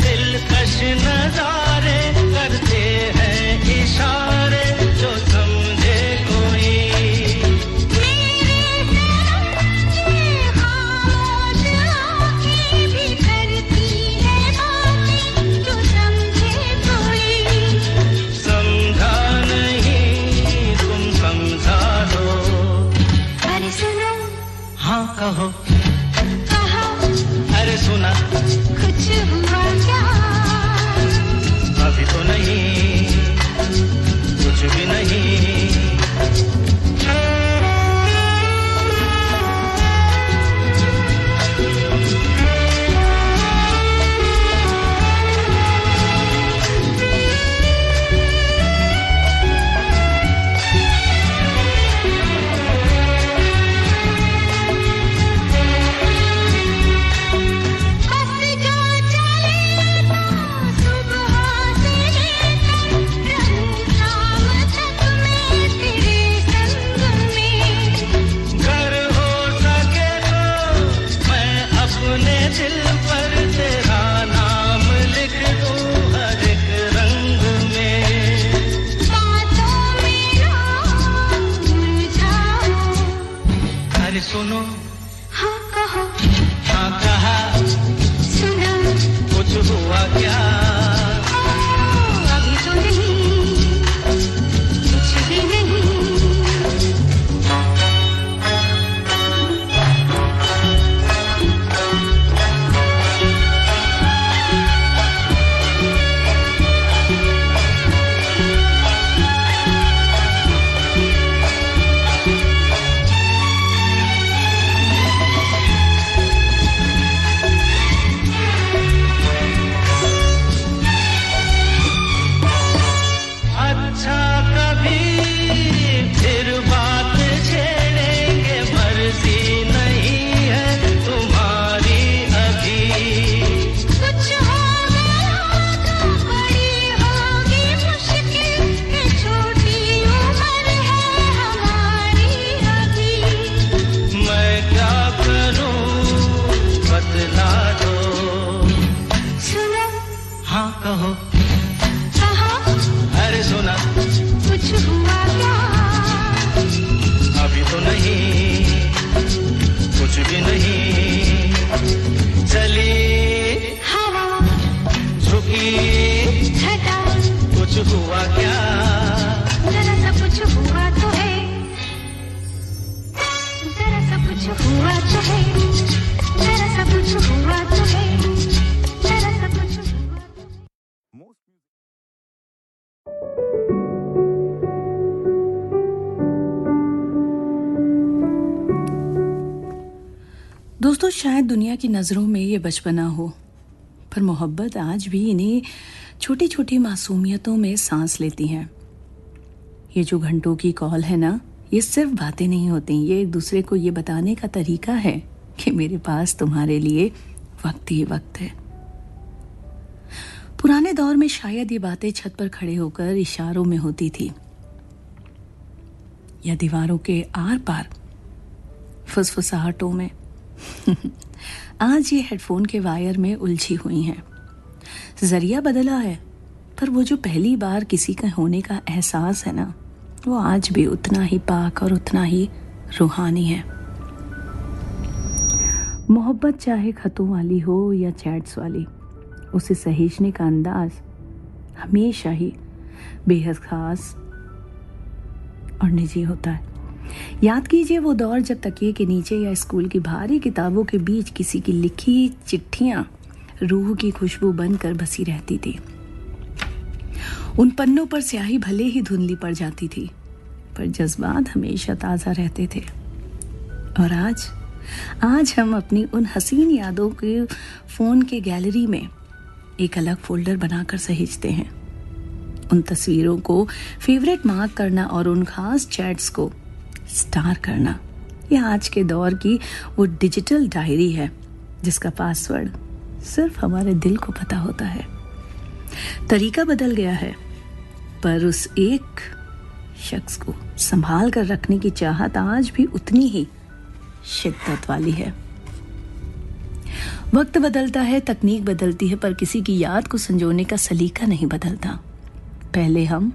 Speaker 1: दिलकश नजारे करते हैं इशारे, जो समझे कोई।
Speaker 2: मेरे खामोश आँखें भी करती है बातें, जो समझे कोई।
Speaker 1: समझा नहीं तुम समझा दो।
Speaker 2: अरे सुनो,
Speaker 5: हाँ कहो,
Speaker 2: कहा
Speaker 5: अरे सुना
Speaker 2: कुछ हुआ क्या?
Speaker 1: अभी तो नहीं, कुछ भी नहीं।
Speaker 2: बस जो चले तो सुबह से लेकर शाम तक
Speaker 1: दिल पर तेरा नाम लिख दूं हर एक रंग में
Speaker 2: बातों में ना उलझाओ
Speaker 1: अरे सुनो
Speaker 2: हाँ कहो
Speaker 1: हाँ कहा
Speaker 2: सुना
Speaker 1: कुछ हुआ क्या
Speaker 2: अभी तो नहीं कुछ भी नहीं
Speaker 1: अच्छा कभी फिर बात छेड़ेंगे मर्जी नहीं है तुम्हारी अभी
Speaker 2: कुछ हो गया तो बड़ी होगी मुश्किल ये छोटी उम्र है हमारी अभी
Speaker 1: मैं क्या करूं बतला दो
Speaker 2: सुनो
Speaker 1: हाँ कहो
Speaker 2: कहा
Speaker 1: अरे सुना
Speaker 2: कुछ हुआ क्या
Speaker 1: अभी तो नहीं कुछ भी नहीं चली
Speaker 2: हवा
Speaker 1: झुकी
Speaker 2: घटा
Speaker 1: कुछ हुआ क्या
Speaker 2: जरा सा कुछ हुआ तो है जरा सा कुछ हुआ तो है जरा सा कुछ हुआ तो है जरा सा कुछ हुआ तो है
Speaker 3: दोस्तों, शायद दुनिया की नज़रों में ये बचपना हो, पर मोहब्बत आज भी इन्हीं छोटी छोटी मासूमियतों में सांस लेती है। ये जो घंटों की कॉल है ना, ये सिर्फ बातें नहीं होती, ये एक दूसरे को ये बताने का तरीका है कि मेरे पास तुम्हारे लिए वक्त ही वक्त है। पुराने दौर में शायद ये बातें छत पर खड़े होकर इशारों में होती थी, या दीवारों के आर पार फुसफुसाहटों में। आज ये हेडफोन के वायर में उलझी हुई हैं। जरिया बदला है, पर वो जो पहली बार किसी का होने का एहसास है ना, वो आज भी उतना ही पाक और उतना ही रूहानी है। मोहब्बत चाहे खतों वाली हो या चैट्स वाली, उसे सहेजने का अंदाज हमेशा ही बेहद खास और निजी होता है। याद कीजिए वो दौर जब तकिए के नीचे या स्कूल की भारी किताबों के बीच किसी की लिखी चिट्ठियां रूह की खुशबू बनकर बसी रहती थी। उन पन्नों पर स्याही भले ही धुंधली पड़ जाती थी, पर जज्बात हमेशा ताज़ा रहते थे। और आज हम अपनी उन हसीन यादों के फ़ोन के गैलरी में एक अलग फोल्डर बनाकर सहेजते हैं। उन तस्वीरों को फेवरेट मार्क करना और उन खास चैट्स को स्टार करना, यह आज के दौर की वो डिजिटल डायरी है जिसका पासवर्ड सिर्फ हमारे दिल को पता होता है। तरीका बदल गया है, पर उस एक शख्स को संभाल कर रखने की चाहत आज भी उतनी ही शिद्दत वाली है। वक्त बदलता है, तकनीक बदलती है, पर किसी की याद को संजोने का सलीका नहीं बदलता। पहले हम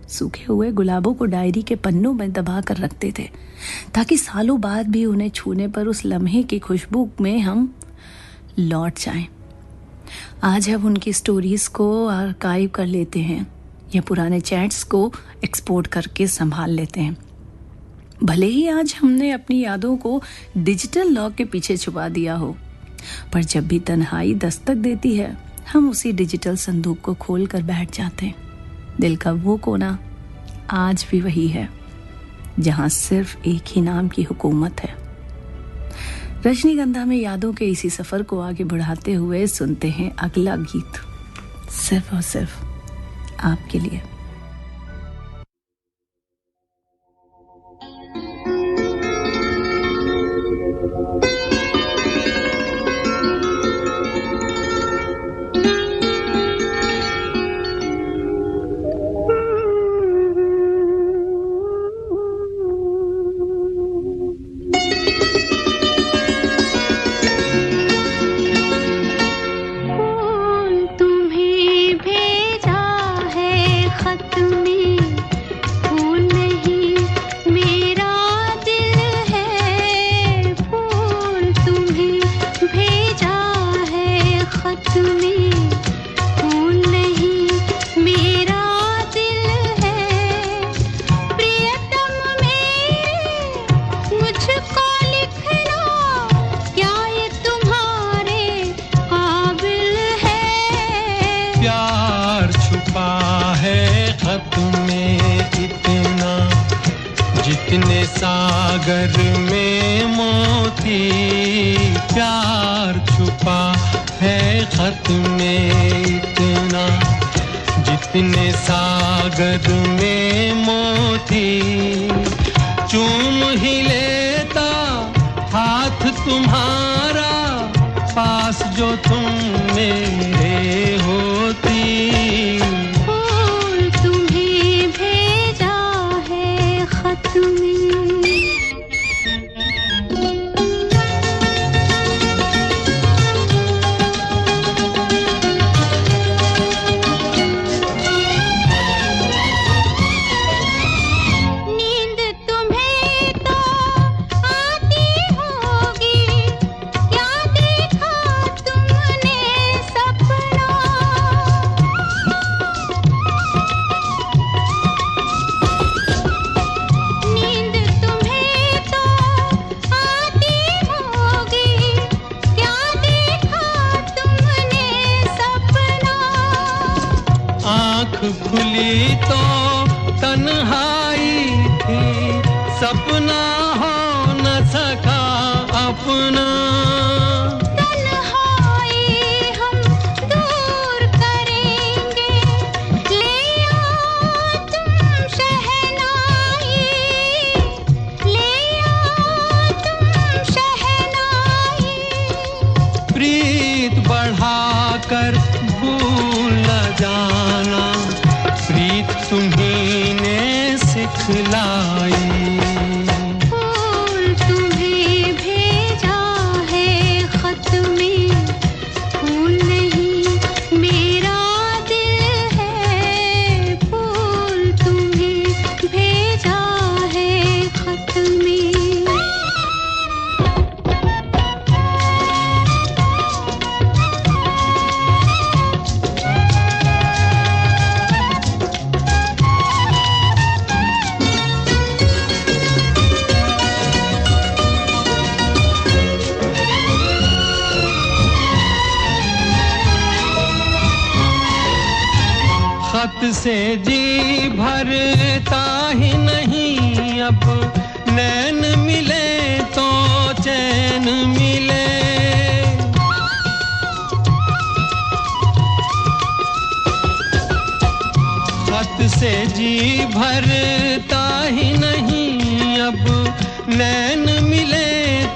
Speaker 3: सूखे हुए गुलाबों को डायरी के पन्नों में दबा कर रखते थे, ताकि सालों बाद भी उन्हें छूने पर उस लम्हे की खुशबू में हम लौट जाएं। आज हम उनकी स्टोरीज को आर्काइव कर लेते हैं या पुराने चैट्स को एक्सपोर्ट करके संभाल लेते हैं। भले ही आज हमने अपनी यादों को डिजिटल लॉक के पीछे छुपा दिया हो, पर जब भी तन्हाई दस्तक देती है, हम उसी डिजिटल संदूक को खोल कर बैठ जाते हैं। दिल का वो कोना आज भी वही है जहां सिर्फ एक ही नाम की हुकूमत है। रजनीगंधा में यादों के इसी सफर को आगे बढ़ाते हुए सुनते हैं अगला गीत, सिर्फ और सिर्फ आपके लिए।
Speaker 5: सागर में मोती प्यार छुपा है खत में इतना जितने सागर में मोती चूम ही लेता हाथ तुम्हारा पास जो तुम मेरे होती
Speaker 2: फूल तुम्हें भेजा है खत में
Speaker 5: खुली तो तन्हाई थी सपना हो न सका अपना
Speaker 2: तन्हाई हम दूर करेंगे ले आओ तुम शहनाई ले आओ तुम शहनाई
Speaker 5: प्रीत बढ़ाकर भूल न जाना प्रीत तुम्हीं ने सिखलाई
Speaker 2: फूल तुम्हें भेजा है खत में फूल नहीं मेरा दिल है फूल तुम्हें भेजा है खत में
Speaker 5: खत से जी भरता ही नहीं अब नैन मिले तो चैन मिले खत से जी भरता ही नहीं अब नैन मिले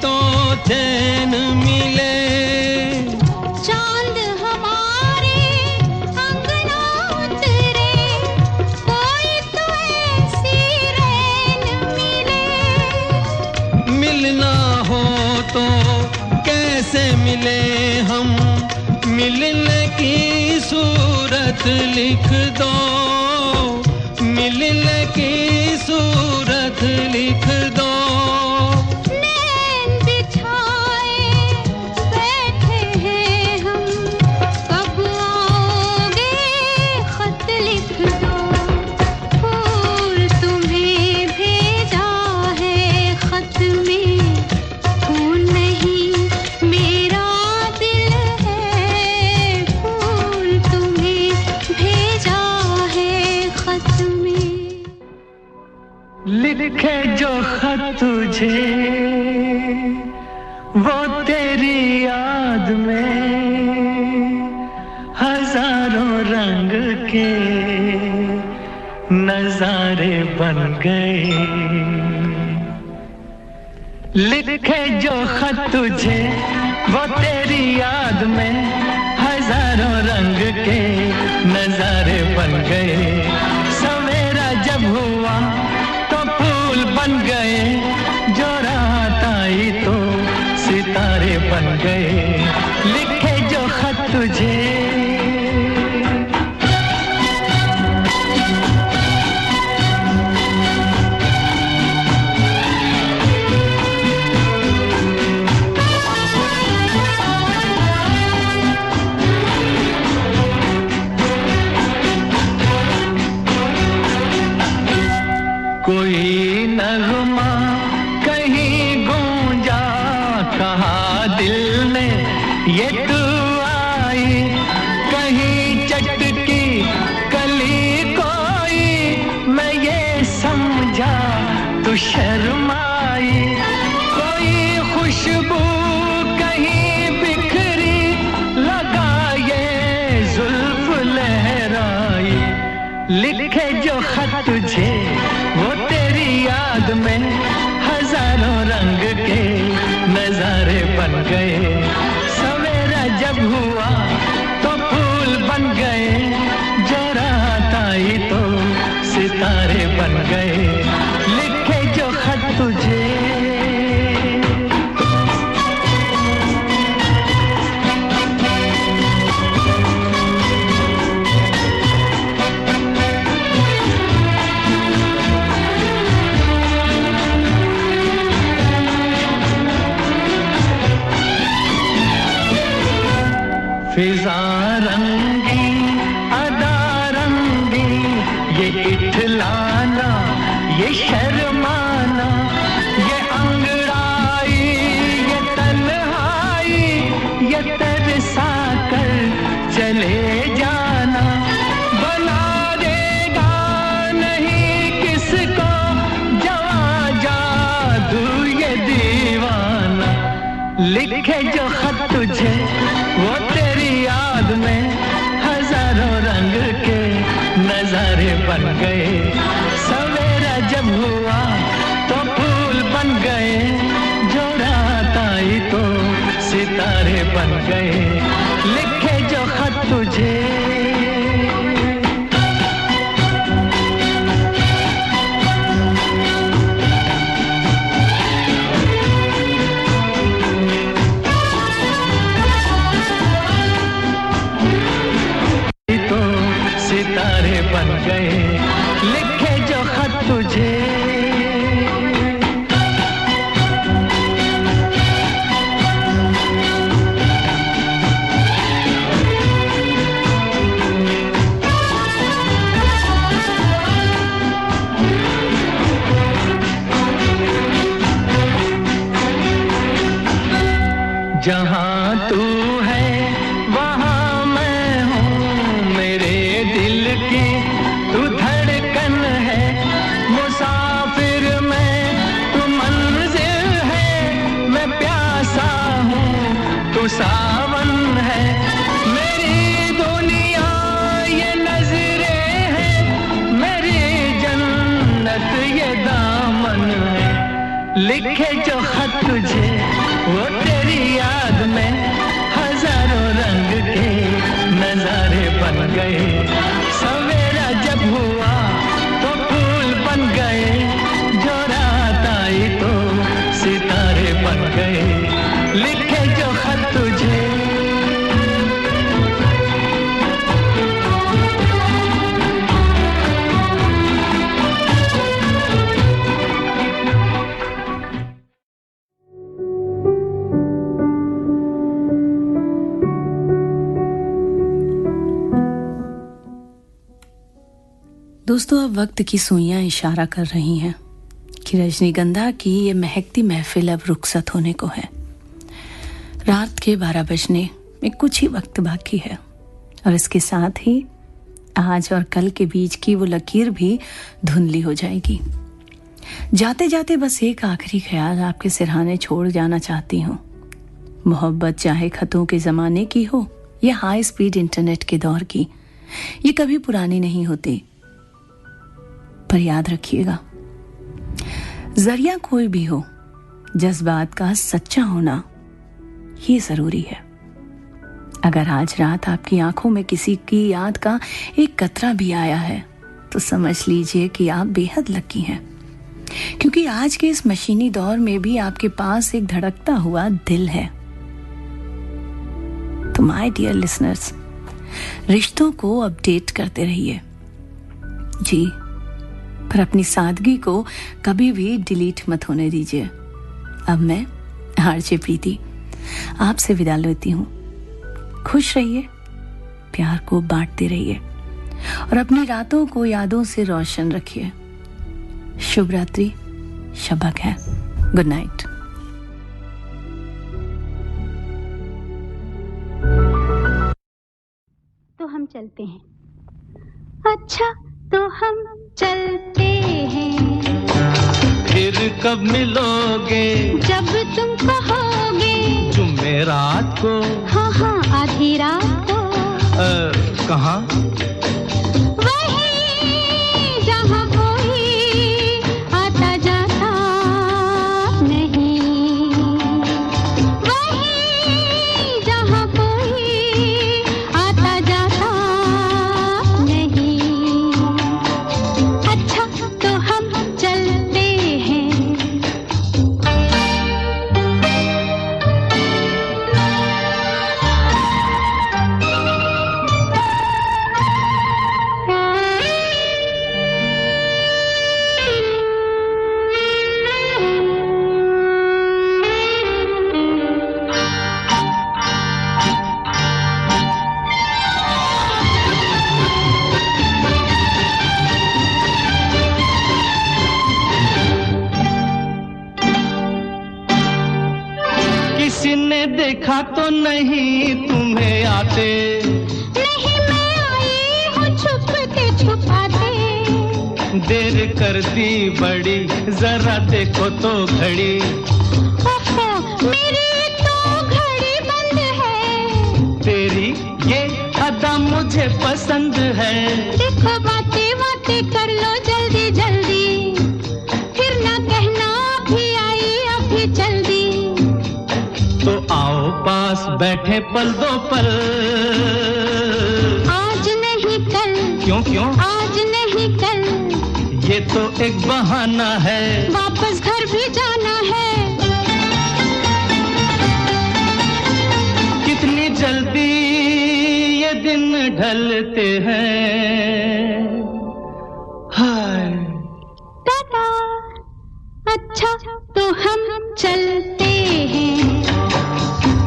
Speaker 5: तो चैन मिले
Speaker 2: चांद हमारे अंगना उतरे कोई तो ऐसी रैन मिले
Speaker 5: मिलना हो तो कैसे मिले हम मिलने की सूरत लिख दो मिलने की सूरत लिख दो
Speaker 2: नैन बिछाए बैठे हैं हम कब आओगे खत लिख दो फूल तुम्हें भेजा है खत में फूल नहीं मेरा दिल है फूल तुम्हें भेजा है खत में
Speaker 1: लिखे जो खत तुझे वो तेरी याद में हजारों रंग के नजारे बन गए लिखे जो खत तुझे वो तेरी याद में हजारों रंग के नजारे बन गए सवेरा जब हुआ तो फूल बन गए जो रात आई तो सितारे बन गए लिखे जो खत तुझे कोई नगमा कहीं गूंजा कहा दिल ने ये तू आई कहीं चटकी कली कोई मैं ये समझा तू शर्मा लिखे जो खत तुझे वो तेरी याद में हजारों रंग के नजारे बन गए सवेरा जब हुआ तो फूल बन गए जो रात आई तो सितारे बन गए लिखे जो खत तुझे फिजा रंगी अदा रंगी ये इठलाना ये शर्माना ये अंगड़ाई ये तन्हाई ये तरसा कर चले जाना बना देगा नहीं किसको जवा जादू ये दीवाना लिखे जो खत तुझे वो याद में हजारों रंग के नजारे बन गए सवेरा जब हुआ तो फूल बन गए जो रात आई तो सितारे बन गए लिखे जो खत तुझे बन गए लिखे जो खत तुझे जहां तू है वहां मैं हूँ मेरे दिल की तू धड़कन है मुसाफिर मैं तू मंजिल है मैं प्यासा हूँ तू सावन है मेरी दुनिया ये नजरें है मेरी जन्नत ये दामन है लिखे जो खत तुझे वो तेरी याद में हजारों रंग के नजारे बन गए सवेरा जब हुआ तो फूल बन गए जो रात आई तो सितारे बन गए लिखे जो खत तुझे
Speaker 3: दोस्तों अब वक्त की सुइयां इशारा कर रही हैं कि रजनीगंधा की ये महकती महफिल अब रुखसत होने को है रात के 12 बजने में कुछ ही वक्त बाकी है और इसके साथ ही आज और कल के बीच की वो लकीर भी धुंधली हो जाएगी जाते जाते बस एक आखिरी ख्याल आपके सिरहाने छोड़ जाना चाहती हूँ मोहब्बत चाहे खतों के ज़माने की हो या हाई स्पीड इंटरनेट के दौर की ये कभी पुरानी नहीं होती पर याद रखिएगा जरिया कोई भी हो जज्बात का सच्चा होना ये जरूरी है अगर आज रात आपकी आंखों में किसी की याद का एक कतरा भी आया है तो समझ लीजिए कि आप बेहद लकी हैं क्योंकि आज के इस मशीनी दौर में भी आपके पास एक धड़कता हुआ दिल है तो माय डियर लिसनर्स रिश्तों को अपडेट करते रहिए जी पर अपनी सादगी को कभी भी डिलीट मत होने दीजिए अब मैं आरजे प्रीति आपसे विदा लेती हूँ खुश रहिए प्यार को बांटते रहिए और अपनी रातों को यादों से रोशन रखिए शुभ रात्रि शबक है गुड नाइट
Speaker 2: तो हम चलते हैं अच्छा तो हम चलते हैं
Speaker 5: फिर कब मिलोगे
Speaker 2: जब तुम कहोगे
Speaker 5: जुमेरात को
Speaker 2: हाँ हाँ आधी रात को
Speaker 5: कहाँ
Speaker 2: वही
Speaker 1: देखा तो नहीं तुम्हें आते,
Speaker 2: नहीं मैं आई हूँ छुप के छुपाते।
Speaker 1: देर कर दी बड़ी, जरा देखो तो घड़ी।
Speaker 2: ओहो मेरी तो घड़ी बंद है।
Speaker 1: तेरी ये अदा मुझे पसंद है।
Speaker 2: देखो बातें बातें कर लो जल्दी जल्दी, फिर ना कहना अभी आई अभी जल्दी।
Speaker 1: तो आओ पास बैठे पल दो पल।
Speaker 2: आज नहीं कल।
Speaker 1: क्यों क्यों?
Speaker 2: आज नहीं कल।
Speaker 1: ये तो एक बहाना है,
Speaker 2: वापस घर भी जाना है।
Speaker 1: कितनी जल्दी ये दिन ढलते हैं। हाय
Speaker 2: टाटा। अच्छा तो हम चलते हैं।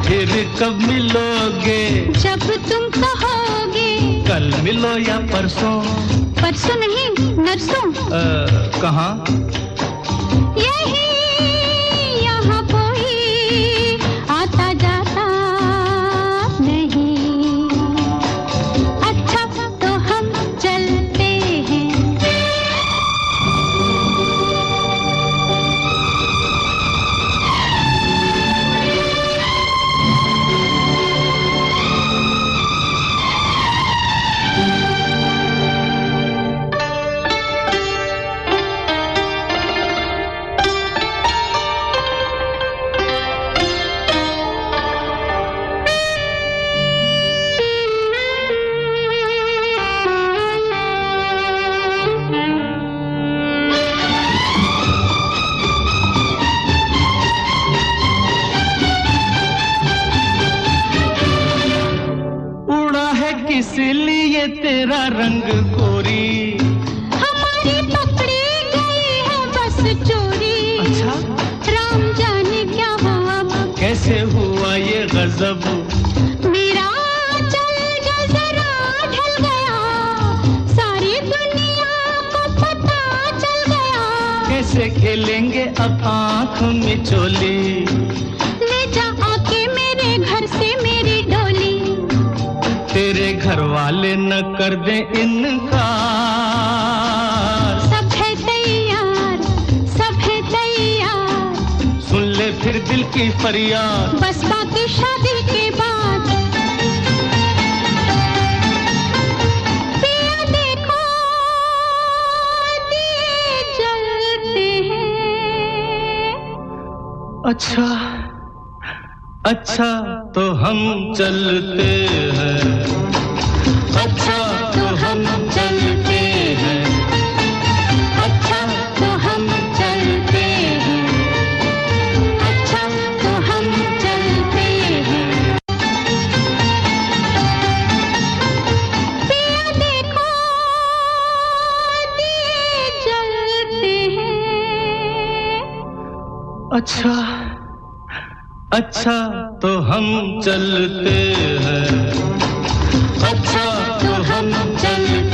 Speaker 1: फिर कब मिलोगे?
Speaker 2: जब तुम कहोगे।
Speaker 1: कल मिलो या परसों?
Speaker 2: परसों नहीं नरसों।
Speaker 1: कहाँ?
Speaker 2: यही यहाँ कोई आता जाता नहीं। अच्छा तो हम चलते हैं।
Speaker 1: इसलिए तेरा रंग गोरी,
Speaker 2: हमारी पकड़ी गई है बस चोरी।
Speaker 1: अच्छा
Speaker 2: राम जाने क्या हुआ,
Speaker 1: कैसे हुआ ये गजब।
Speaker 2: मेरा चल जो जरा ढल गया, सारी दुनिया को पता चल गया।
Speaker 1: कैसे खेलेंगे अब आँख में चोली,
Speaker 2: ले जा आके मेरे घर से मेरी डोली।
Speaker 1: तेरे घर वाले न कर दे इनकार।
Speaker 2: सब है तैयार, सब है तैयार।
Speaker 1: सुन ले फिर दिल की फरियाद,
Speaker 2: बस बाकी शादी के बाद। पिया देखो दिए जलते हैं।
Speaker 1: अच्छा अच्छा तो हम चलते हैं। अच्छा तो हम चलते हैं।
Speaker 2: अच्छा तो हम चलते हैं। अच्छा तो हम चलते हैं। पिया देखो दिए जलते हैं।
Speaker 1: अच्छा अच्छा तो हम चलते हैं। अच्छा तो हम चलते